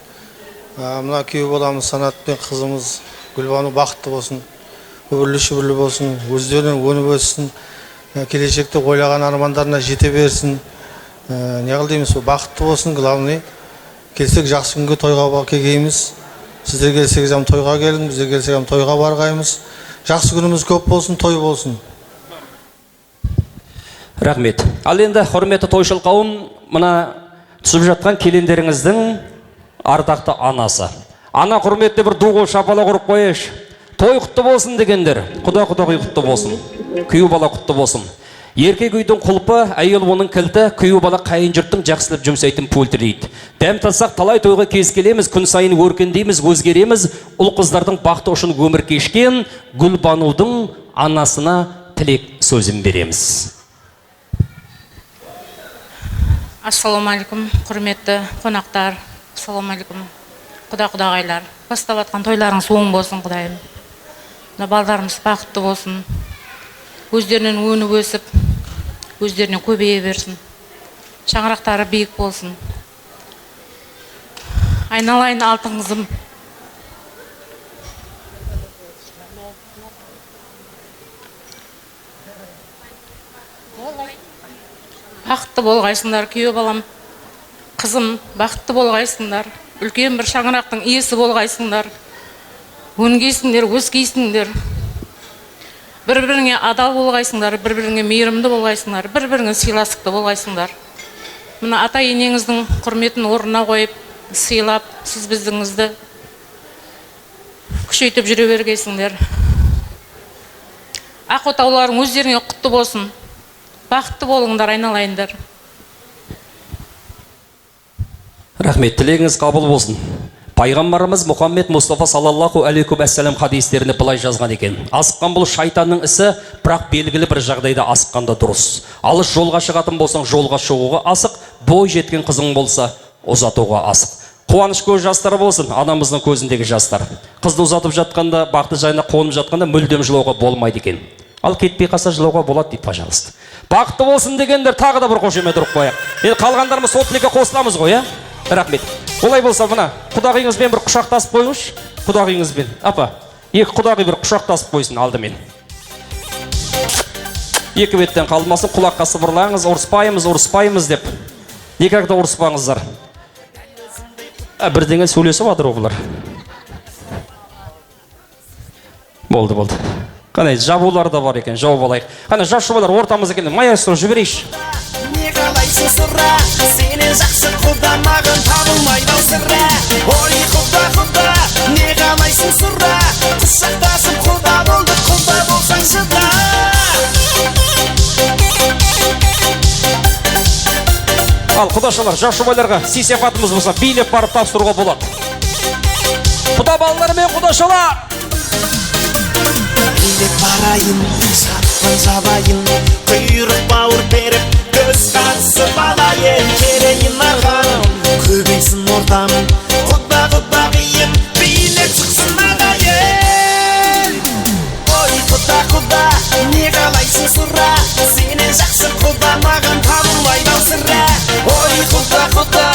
Мына күйеу боламыз, Санат пен қызымыз Гүлбану бақытты болсын, өмірлі шүбірлі болсын, өздерінің өніп өссін, келешекте ойлаған армандарына жете берсін. Не қыл дейміз, бақытты болсын, главный. Келсек жақсы күнге тойға келгейміз. Сіздер келсек жам тойға келің, біздер келсек жам тойға барғаймыз. Жақсы күніміз көп болсын, той болсын. Рахмет. Ал енді құрметті тойшыл қауым, мына түсіп жатқан келендеріңіздің ардақты анасы. Ана құрметті бір дуғы шапала құрып қойыш. Той құтты болсын дегендер. Құда құтты болсын. Күйеу бала құтты болсын. Еркек үйдің құлпы, әйел оның кілті, күйеу бала қайын жұрттың жақсылып жұмсайтын пөлті дейді. Дәм татсақ талай тойға кез келеміз, күн сайын өркендейміз, өзгереміз. Ұл қыздардың бақыты үшін өмір кешкен Гүлбанудың анасына тілек сөзін береміз. Ассалаумалейкум, құрметті қонақтар. Ассалаумалейкум, құдағайлар. Бастап атқан тойларыңыз оң болсын, Құдайым. Балдарымыз бақытты болсын. Өздерінен өніп өсіп, өздерінен көбейе берсін. Шаңырақтары биік болсын. Айналайын алтын қызым. Бақытты болғайсыңдар, күйеу балам. Қызым, бақытты болғайсыңдар. Үлкен бір шаңырақтың иесі болғайсыңдар. Өнгейсіңдер, өскейсіңдер. Бір-біріңе адал болғайсыңдар, бір-біріңе мейірімді болғайсыңдар, бір-біріңе сыйластықты болғайсыңдар. Мына ата-енеңіздің құрметін орнына қойып, сыйлап, сіз біздіңізді күшейтіп жүре бергейсіңдер. Ақ отауларың өздеріңе құтты болсын. Бақытты болыңдар, айналайындар. Рахмет, тілегіңіз қабыл болсын. Пайғамбарымыз Мұхаммед Мұстафа саллаллаху алейкум әссәлем хадистеріне былай жазған екен. Асыққан бұл шайтанның ісі, бірақ белгілі бір жағдайда асыққанда дұрыс. Алыс жолға шығатын болсаң, жолға шығуға асық, бой жеткен қызың болса, ұзатуға асық. Қуаныш көз жастары болсын, анамыздың көзіндегі жастар. Қызды ұзатып жатқанда, бақты жайына қонып жатқанда мүлдем жылауға болмайды екен. Ал кетпей қалса жылауға болады дейді, пожалуйста. Бақытты болсын дегендер тағы да бір қошемет ұрып қояйық. Енді қалғандарымыз сол тілекке қосыламыз ғой, иә? Рахмет. Олай болса, мына құдағыңызбен бір құшақтасып қойыңыз. Құдағыңызбен. Апа, екі құдағи бір құшақтасып қойсын алдымен. Екі беттен қалмасын, құлаққа сыбырлаңыз, ұрыспаймыз деп. Екіқта ұрыспаңыздар. Бірдеңе сөйлесіп жатыр олар. Болды. Қандай жабулар да бар екен, жауып алайық. Қандай жас жұбайлар ортамыз екен, маэстро жіберейші. Не қалайсың сырра, сені жақсы құда маған табылмайды сырра. Ой құда, не қалайсың сырра, құшақтасып құда болдық, құда болсаң шыда. Ал құдашалар, жас жұбайларға сый-сияпатымыз болса, билеп барып тапсыруға болады. Құда балалар мен құдашалар. Билеп барайын, сатқан жабайын, құйрық бауыр беріп, көз қағысып алайын. Керейін ағам, көбейсін ортам, құда-құдағиым, билеп шықсын ағайын. Ой құда, не қалайсың сұрра, сені жақсы құда маған табылмайды сырра. Ой құда,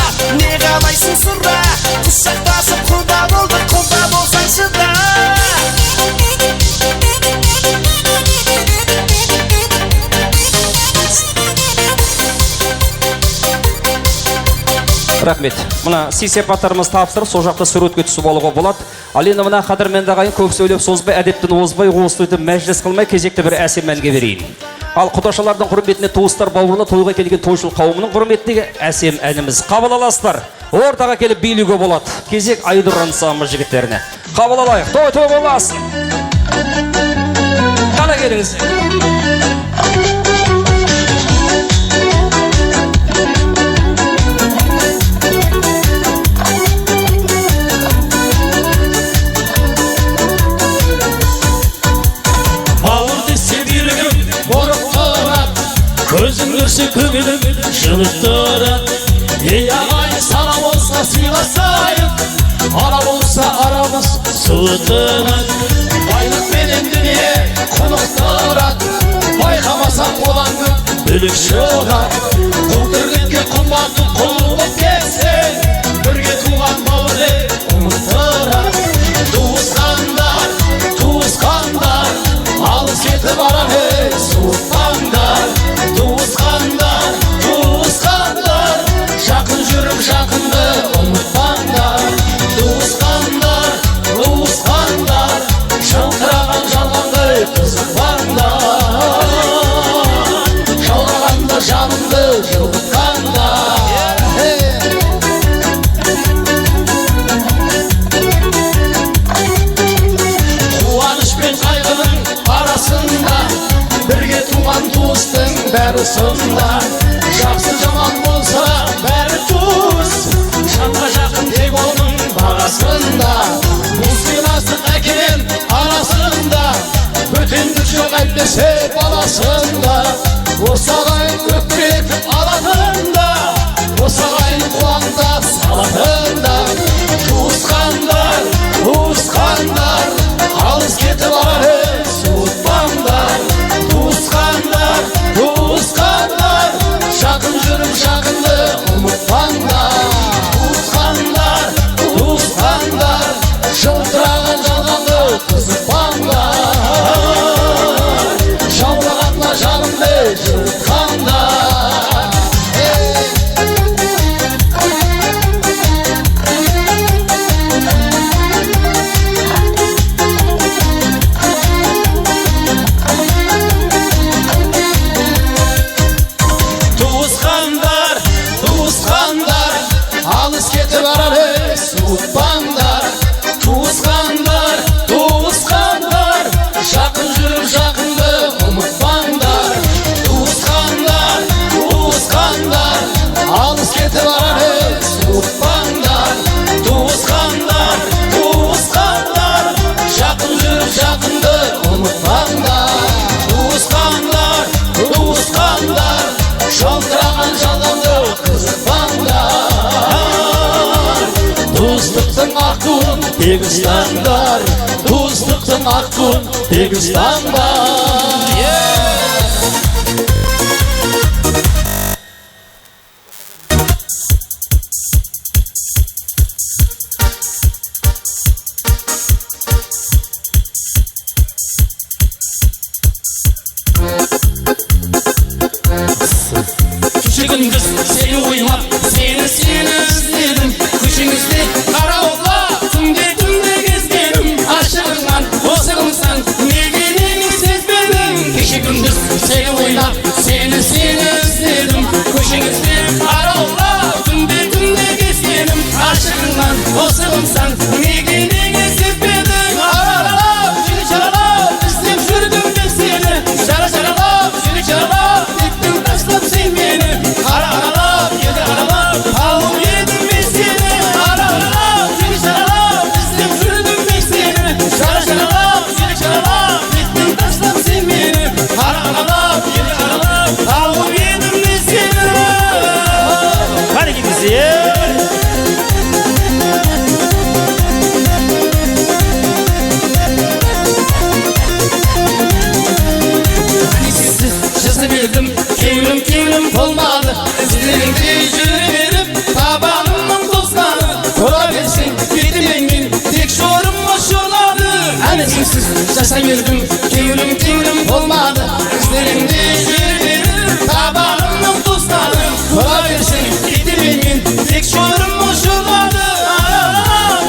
не қалайсың сұрра, құшақтасып құда болды, құда болсаң шыда. Рахмет. Мына сый-сияпаттарымыз тапсырып, сол жақта суретке түсіп алуға болады. Ал енді мына қадірменді ағайын көп сөйлеп созбай, әдептен озбай, ойды мәжіліс қылмай, кезекті бір әсем әнге берейін. Ал құдашалардың құрметіне туыстар бауырына тойға келген тойшыл қауымының құрметіне әсем әніміз. Қабыл аласыздар. Ортаға келіп билеуге болады. Кезек Айдыр ансамблі жігіттеріне. Қабыл алайық. Той боласын. Қана келіңіз. Açık köngülüm жылыктырат. Ey ağay sana olsa sıylasayım, ara olsa aramız sıvıtırат. Baylık benim dünya konuqtırat, bayqamasam olandım bölük şoğat. Kulturgenke kumbatı kullup ketsen, birge tuğan bağırı umuttırat. Tuğusqanдар, tuğusqanдар, alыс ketip aran hey suğutqanдар. Tuğusqanдар, tuğusqanдар, жақын жүріп жақынды ұмытпаңдар. Туысқандар, туысқандар, жылтыраған жалғанды қызықпаңдар. Жалғағанда жанымды жылытқандар. Қуаныш пен қайғының арасында, бірге туған туыстың бәрі сында. Жақсы жаман болса бәрі туыс, жанға жақын тек оның бағасында. Мұз бен астық әкенен арасында, бөтендік жоқ әйтпесе баласында. Осы ағайын өкпетіп алатында, осы ағайын қуаңдап салатында. Туысқандар, туысқандар, алыс кетіп алар суытпаңдар. Туысқандар, туысқандар, жақын жүріп жақынды ұмытпаңдар. Туысқандар, туысқандар, жылтыраған жалғанды қызықпаңдар. Жалғағанда жанымды жылытқандар. Туысқандар, туысқандар, алыс кетіп арар суытпаңдар. Туысқандар, туысқандар, жақын жүріп жақынды ұмытпаңдар. Туысқандар, туысқандар, алыс кетіп арар суытпаңдар. Туысқандар, туысқандар, жақын жүріп жақынды ұмытпаңдар. Туысқандар, туысқандар, жалтыраған жалғанды қызықпаңдар. Туыстықтың ақ туын тек ұстаңдар, туыстықтың ақ туын тек ұстаңдар. Күшігіңіз сені ойлап, сені іздедім. Күшіңізде қараула, түнде кезгенім. Ашығыңнан осығымсың, неге сезбедің. Күшігіңіз сені ойлап, сені іздедім. Күшіңізде қараула, түнде кезгенім. Ашығыңнан осығымсың, неге сезбедің. Аралап, жүрек жаралап, іздеп жүрдім деп сені. Жаралап, жүрек жаралап, еттің ташлап сен мені. Аралап, еді аралап, тауып едім мен сені. Аралап, жүрек жаралап, іздеп жүрдім деп сені. Жаралап, жүрек жаралап, еттің ташлап сен мені. Аралап, еді аралап, тауып едім мен сені. Қарекетіңізде. Жазып едім, кеуілім болмады. Іздеріңде жүре беріп, табанымның тозғаны. Тұра берсең, бетімен тек жорым ұшырады. Әнесіңсіз жасай бердім, кеуілім болмады. Іздеріңде жүре беріп, табанымның тозғаны. Тұра берсең, бетімен тек жорым ұшырады.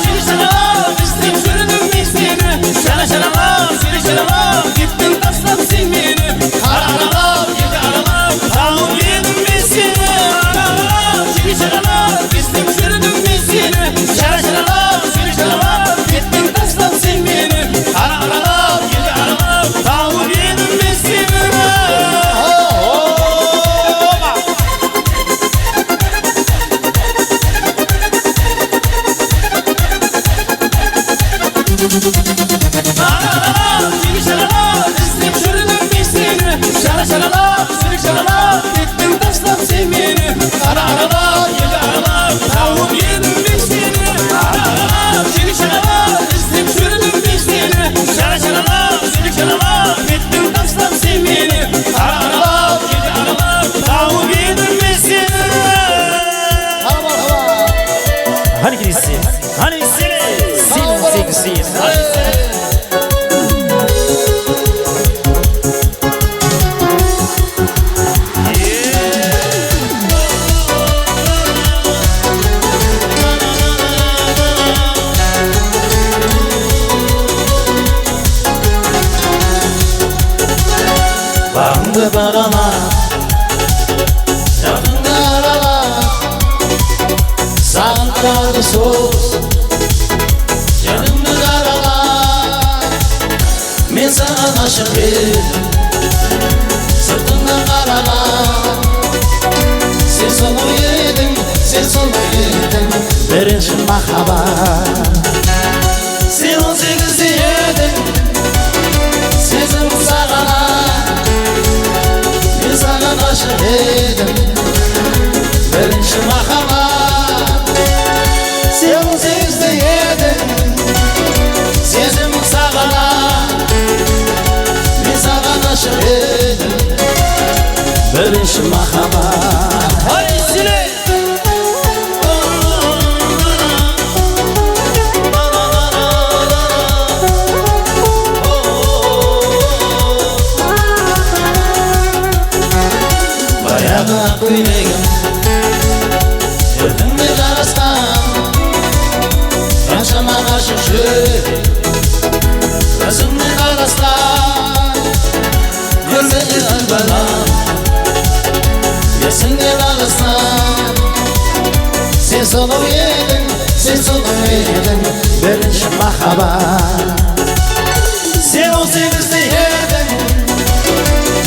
Жүрек жаралап, іздеп жүрдім мен сені. Жаралап, жүрек жаралап, кеттің тастап сен мені. Аралап, еді аралап, тауып едім мен сені. Аралап, жүрек жаралап, іздеп жүрдім мен сені. Жаралап, жүрек жаралап, кеттің тастап сен мені. Аралап, еді аралап, тауып едім мен сені. Іздеп жүрдім мен сені. Жаралап, жүрек жаралап, кеттің Aralap, yedi aralap, tavuk yedim ben seni. Aralap, çelik şaralap, izlep sürdüm ben seni. Şaralap, çelik şaralap, ettim taşlam sen beni. Aralap, yedi aralap, tavuk yedim ben seni. Hani gidiyorsun? Hani seni? Sen. Bağımda bağlama, yanımda arala. Sağımda sos, yanımda arala. Men sana aşık edim, sırtımda arala. Sen sonu yedin, sen sonu yedin. Birinci mahabat. Sen 18'de yedin, sezim sağala. Ben sana aşık edim, birinci mahabat. Sen 18'de yedin, sezim sağala. Ben sana aşık edim, birinci mahabat. Haydi Sile! Bayağı koynegim, öldüm de karastam. Kançama aşık şöyle, gözümde karastam. Görmedi albalam, yesinge karastam. Sen sonu yedin, sen sonu yedin, birinci mahabat. Sen 18'de yedin,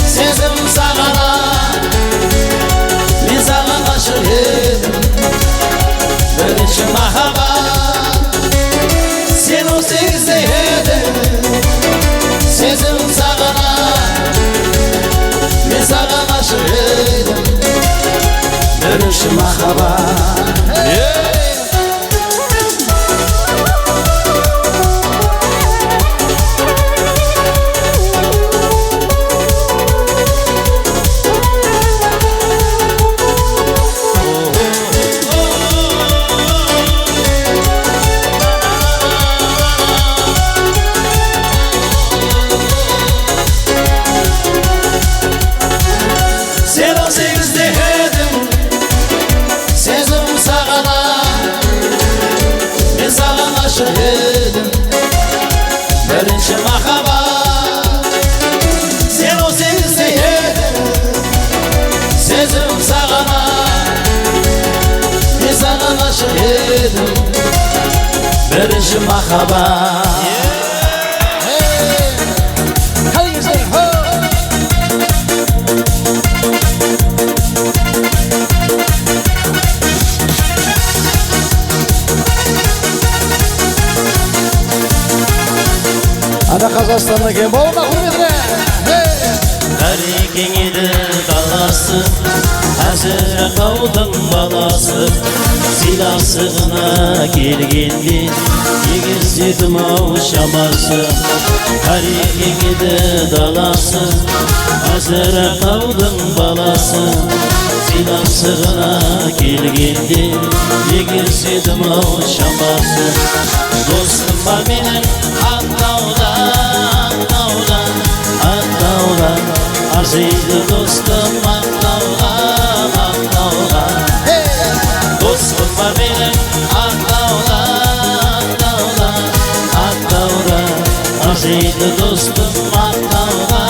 sezim sağala. Ben sana aşık edim, birinci mahabat. Sen 18'de yedin, sezim sağala. Ben sana aşık edim, birinci mahabat. Sen 18'de yedin, sezim sağala. Ben sana aşık edim, birinci mahabat. Sen 18'de yedin, sezim sağala. Ben sana aşık edim, birinci mahabat. Ana Kazakistan'da kim olma hürmetine. Karekin edi dalası, hazır kavdın balası. Silasına gelgendi, yegizdim av şaması. Karekin edi dalası, hazır kavdın balası. Silasına gelgendi, yegizdim av şaması. Dostum var benim Akdağ'da, Akdağ'da. Arzıydı dostum Akdağ'da. Dostum var benim Akdağ'da. Arzıydı dostum Akdağ'da.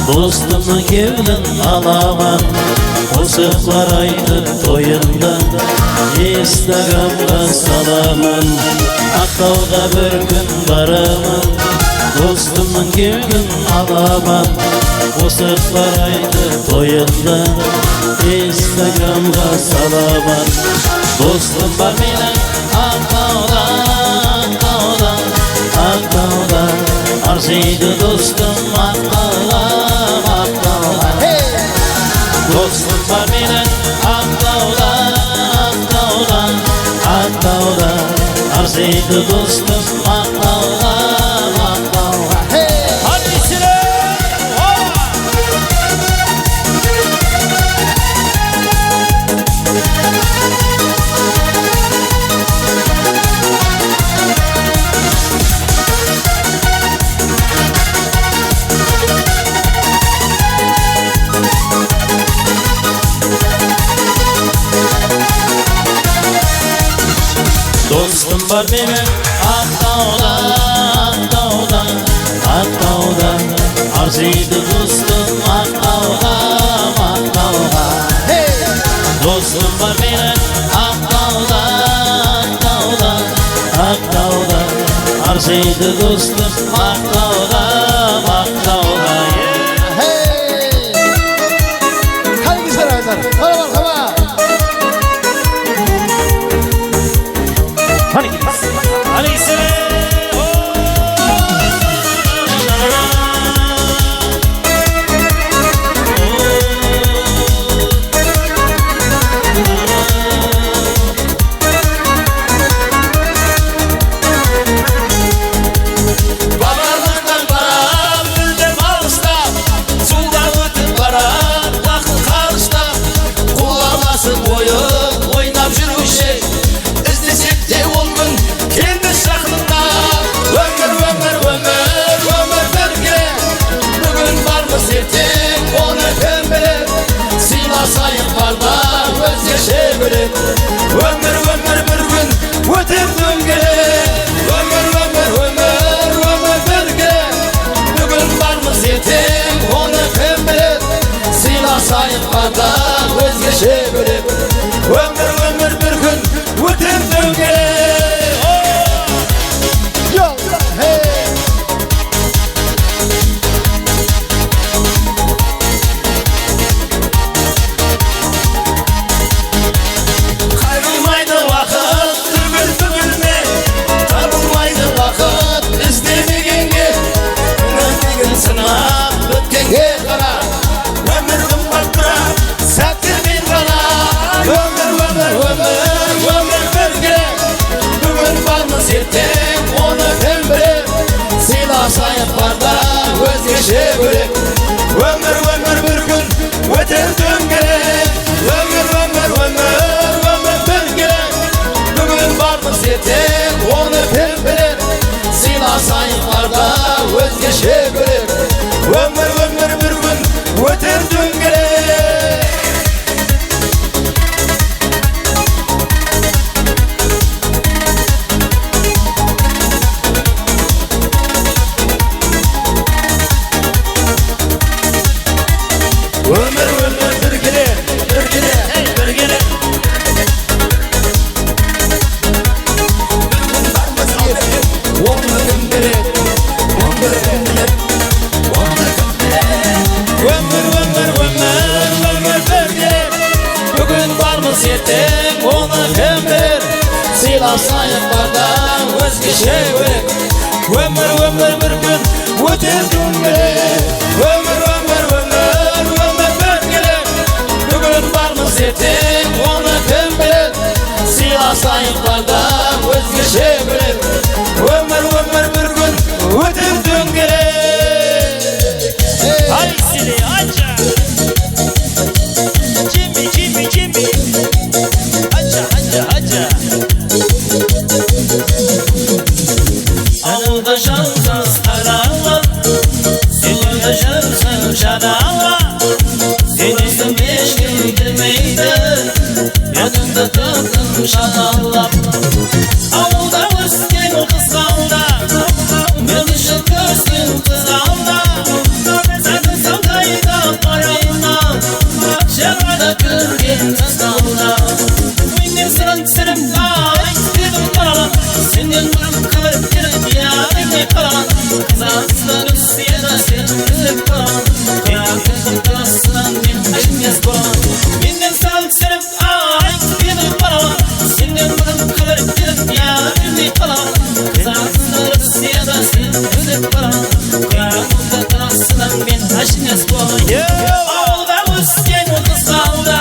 Dostumның кеудін аламан Қосықлар айтып тойында Инстаграмға саламан Ақтауға бір күн бараман Dostumның кеудін аламан Қосықлар айтып тойында Инстаграмға саламан Dostum бар менің Ақтауда, Ақтауда, Ақтауда Арзиды достым Ақтауға, Ақтауға Dostum var менің Ақтауда, Ақтауда, Ақтауда Арзиды достым Ақтауға, Ақтауға Dostum var benim Ақтауда, Ақтауда, Ақтауда Арзиды достым Ақтауға, Ақтауға Dostum var benim Ақтауда, Ақтауда, Ақтауда Арзиды достым Ақтауға, Ақтауға Hangi saraylar? Kalabalık hava. Hadi gidin. Babalıktan barar, müldem alışta Sudan ötüp barar, vakit karışta Kullanmasın oyun, oynap жүруші İzlesek de olgun, kendi şaklında Ömür, ömür, ömür, ömür birge Bugün var mı sertin, onu kim bilir Silasayın barda, özgeçe bilir Ömür, ömür, bir gün ötüp döngüler Ömür, ömür, ömür, ömür birge Bugün var mı sertin, onu kim bilir Silasayın barda, özgeçe bilir Ömür, ömür, bir gün ötüp döngüler Yol, hey. Kaybılmaydı vakit, tügülme Tabılmaydı vakit, izlemegenge Ömürlüğün sınap, ötkenge kara Ömür kımbat bıra, sәттер мен ғана Ömür, ömür, ömür, ömür birge Bugün var mı sertен, onu kim bilir Silasayın barda, özgeçe bölek Ömür, ömür, bir gün ötüp döngüler Ömür, ömür, ömür, ömür birge Bugün var mı sertен, onu kim bilir Silasayın barda, özgeçe bölek Ömür, ömür, bir gün ötüp döngüler Ömür, ömür, birgine, birgine, birgine Onu kim bilir, onu kim bilir, onu kim bilir Ömür, ömür, ömür, ömür birgine Bugün var mı sertен, onu kim bilir Silasayın barda, özgeçe bölek Ömür, ömür, bir gün ötüp döngüler Ömür, ömür, ömür, ömür birgine Bugün var mı sertен, onu kim bilir Silasayın barda, özgeçe bölek Ömür, ömür, bir gün ötüp döngüler Hay seni aça Jimmy, Jimmy, Jimmy Aça, aça, aça Ağılda şansız aralar Seni yaşarsın şaralar Senizin beş gün demeydi Yanında kadın şanalar Ağılda üstün kıskalda Melişin gözlün kızalda Sen de mashinasi bo'la Avda o'sgan qizg'alda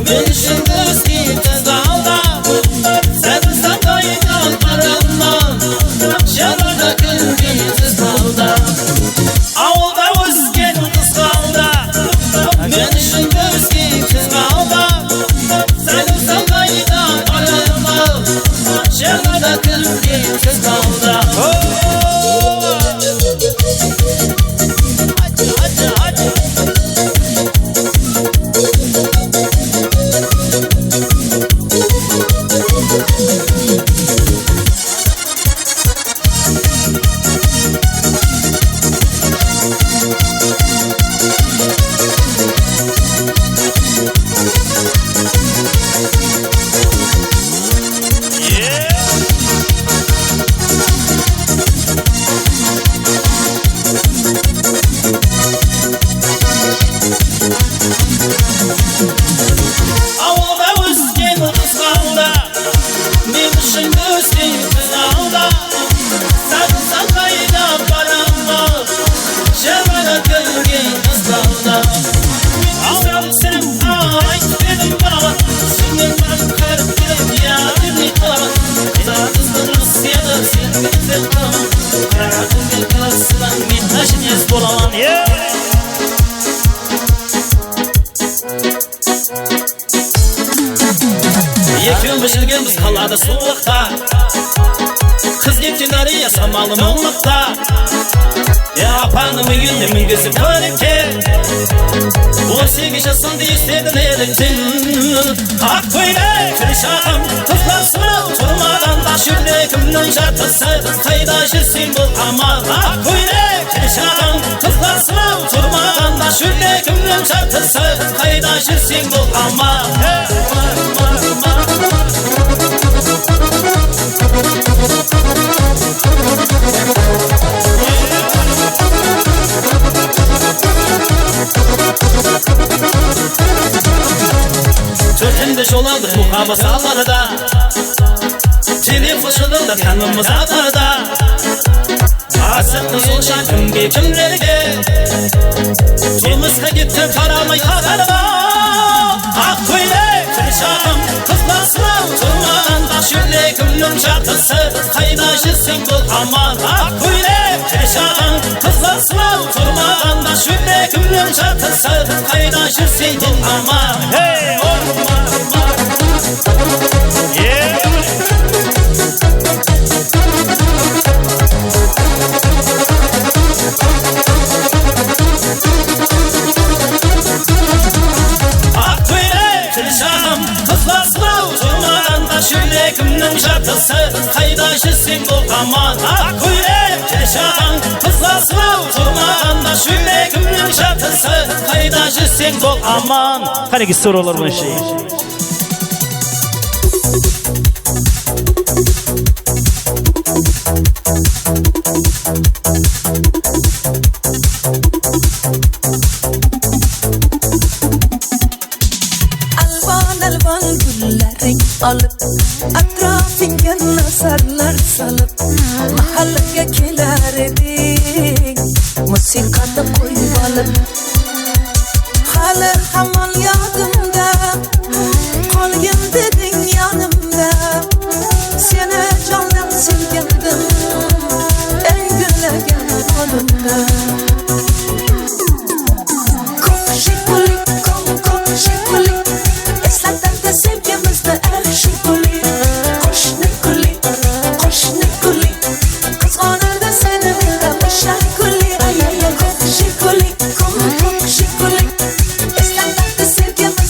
Men үшін o'sgan qizg'alda Sen saqaydan qaramdan Sharada kirgan qizg'alda Avda o'sgan qizg'alda Men үшін o'sgan qizg'alda Sen saqaydan qaramdan Sharada kirgan qizg'alda Екеуміз жүргенбіз қалада суықта Қыз кеткен дария самалы мұңлықта Апаның үйінде мінгізіп көлікте 18 жасында естедің едің сен Ақ көйлек шағым қызласың тұрмаған да жүрегімнің жартысы Қайда жүрсең бұл амал Ақ көйлек шағым қызласың тұрмаған да жүрегімнің жартысы Қайда жүрсең бұл амал Төртінде жол алдық мұқамы саларда Телефон шылында таңымыз атарда Асықтың сол шан кімге кімлерге Тұрмысқа кетті қарамай қағарда Ақ көйлек шағым қызласың тұрмағанда жүрегімнің жартысы Қайда жүрсең бұл аман Ақ көйлек шағым қызласың тұрмағанда жүрегімнің жартысы Қайда жүрсең бұл аман Жүрегімнің жартысы қайда жүрсең бұл аман Ақ көйлек шағым қызласың тұрмағанда жүрегімнің жартысы қайда жүрсең бұл аман Қанеки соруулар бойынша Alıp atrafınca nazarlar salıp Mahalleye keler edin Musikada koyup alıp Hali hamal yadımda Kolgin dedin yanımda Seni candan sevgendim En gülegen kolumda Kok şikulik, kok şikulik Eslerden de sevgimizde erşikuli Koşnikuli, koşnikuli Kızgınırdı seni bilden başarkuli Ay ay ay koşnikuli, koşnikuli Eslerden de sevgimizde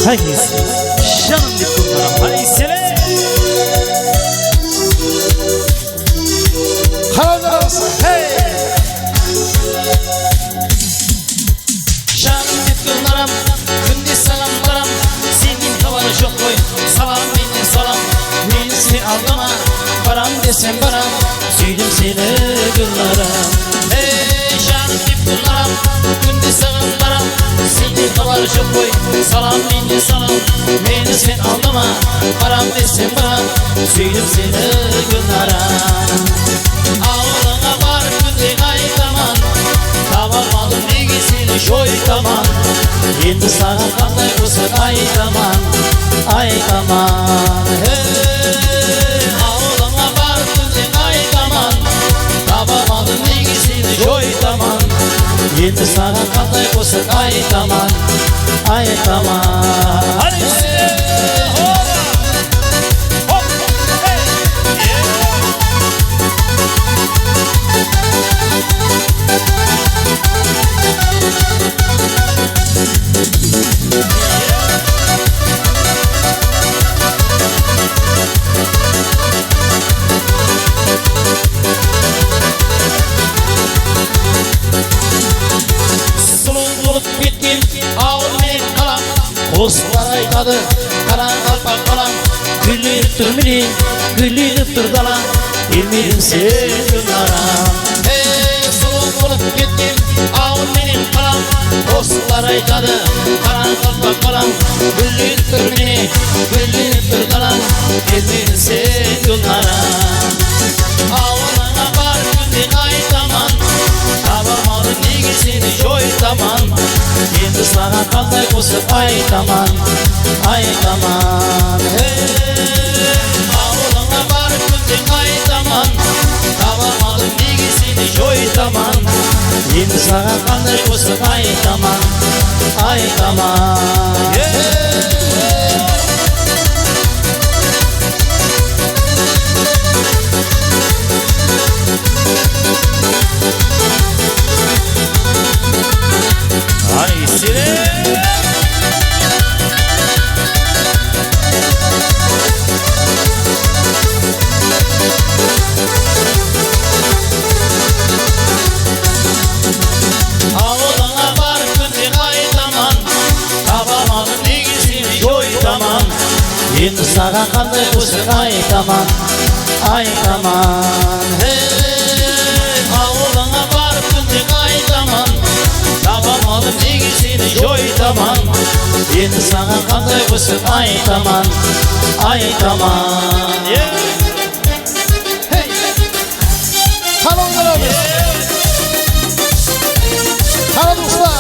Hangisi? Canım deyip kullanam. Haysele. Karanlar arası. Hey! Canım deyip kullanam. Günde salamlarım. Senin tavanı çok koy. Salam benim salam. Beni seni aldama. Param desem param. Söyledim seni güllarım. Hey canım deyip kullanam. Günde salamlarım. Senin tavanı çok koy. Salam benim salam. Beni sen aldama. Param desem param. Söyledim seni güllarım. Ağlına var günde kaytaman. Tamamadım bilgisini şoytaman. Endi sana qanday bo'lsin aytaman, aytaman. Hey, ağlına var günde kaytaman. Tamamadım bilgisini şoytaman. Endi sana qanday bo'lsin aytaman, aytaman. Hadi Dostlar aytadı, karan kalpak kalan. Gülünüp dur mini, gülünüp dur dalan. Bilmirim sen günlaram. Hey, soluk olup gittim, ağır benim kalan. Dostlar aytadı, karan kalpak kalan. Gülünüp dur mini, gülünüp dur dalan. Bilmirim sen günlaram. Ağırına var günde kaytaman. Tabamalı bilgisini şoytaman. Endi sana qanday bo'lsin aytaman, aytaman. Hey, ağlına barib kunde qaytaman. Tabamadim bilgisini jo'ytaman. Endi sana qanday bo'lsin aytaman, aytaman. Endi sana qanday bo'lsin aytaman, aytaman. Hey, ağlına barib kunde qaytaman. Tabamadim bilgisini jo'ytaman. Endi sana qanday bo'lsin aytaman, aytaman. Hey! Karanlar arası. Karan usta.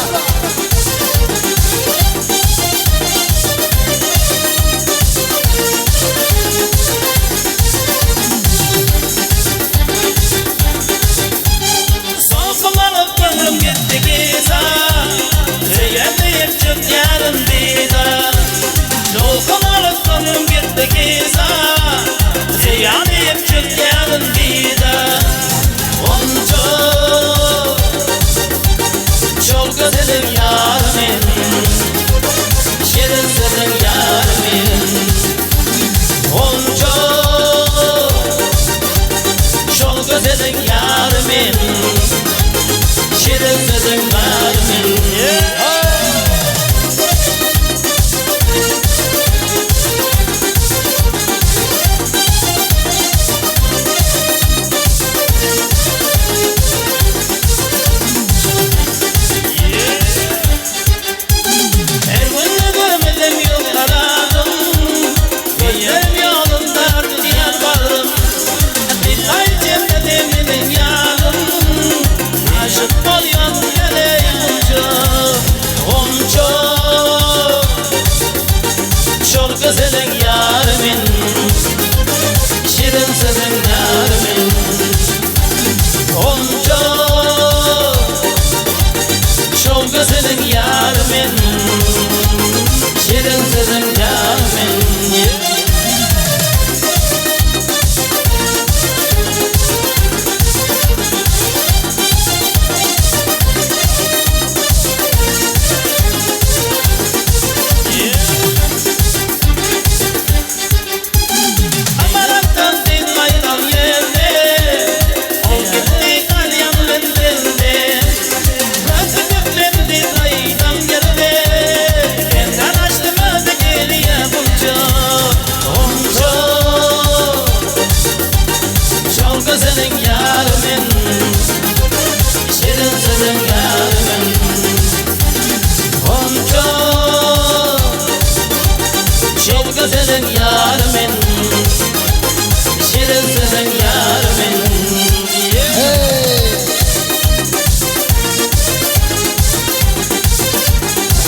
Yarım dida, yolkun alıp kanım gitti giza.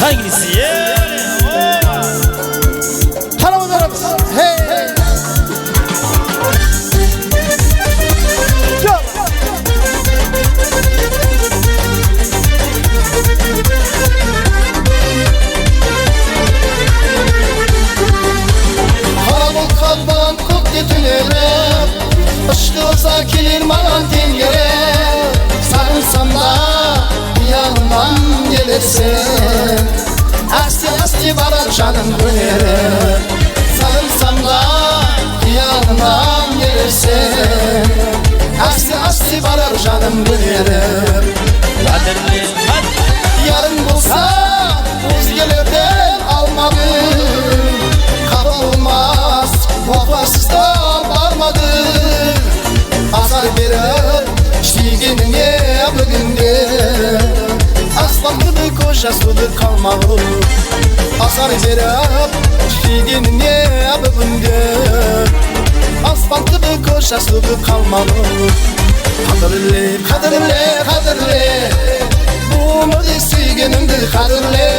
Hangisi ya? Hanımlarımız. Hey. Gel. Karanlık kalban kop getinere Işkılsa gelir manan tengere Sarılsam da yanından gelirsin Asti asti varar canım dönere Sarılsam da yanından gelirsin Asti asti varar canım dönere Yarın bulsa özgelerden almadım Kabul olmaz vefasız da varmadı Azar verir işliğinine bugünde Asfaltıdır kocasıdır kalmalı Azar verir işliğinine bugünde Asfaltıdır kocasıdır kalmalı Kadirli, kadirli, kadirli Bu müzik sevginimdir kadirli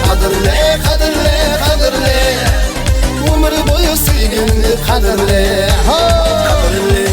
Kadirli, kadirli, kadirli Ömür boyu sevginimdir kadirli Kadirli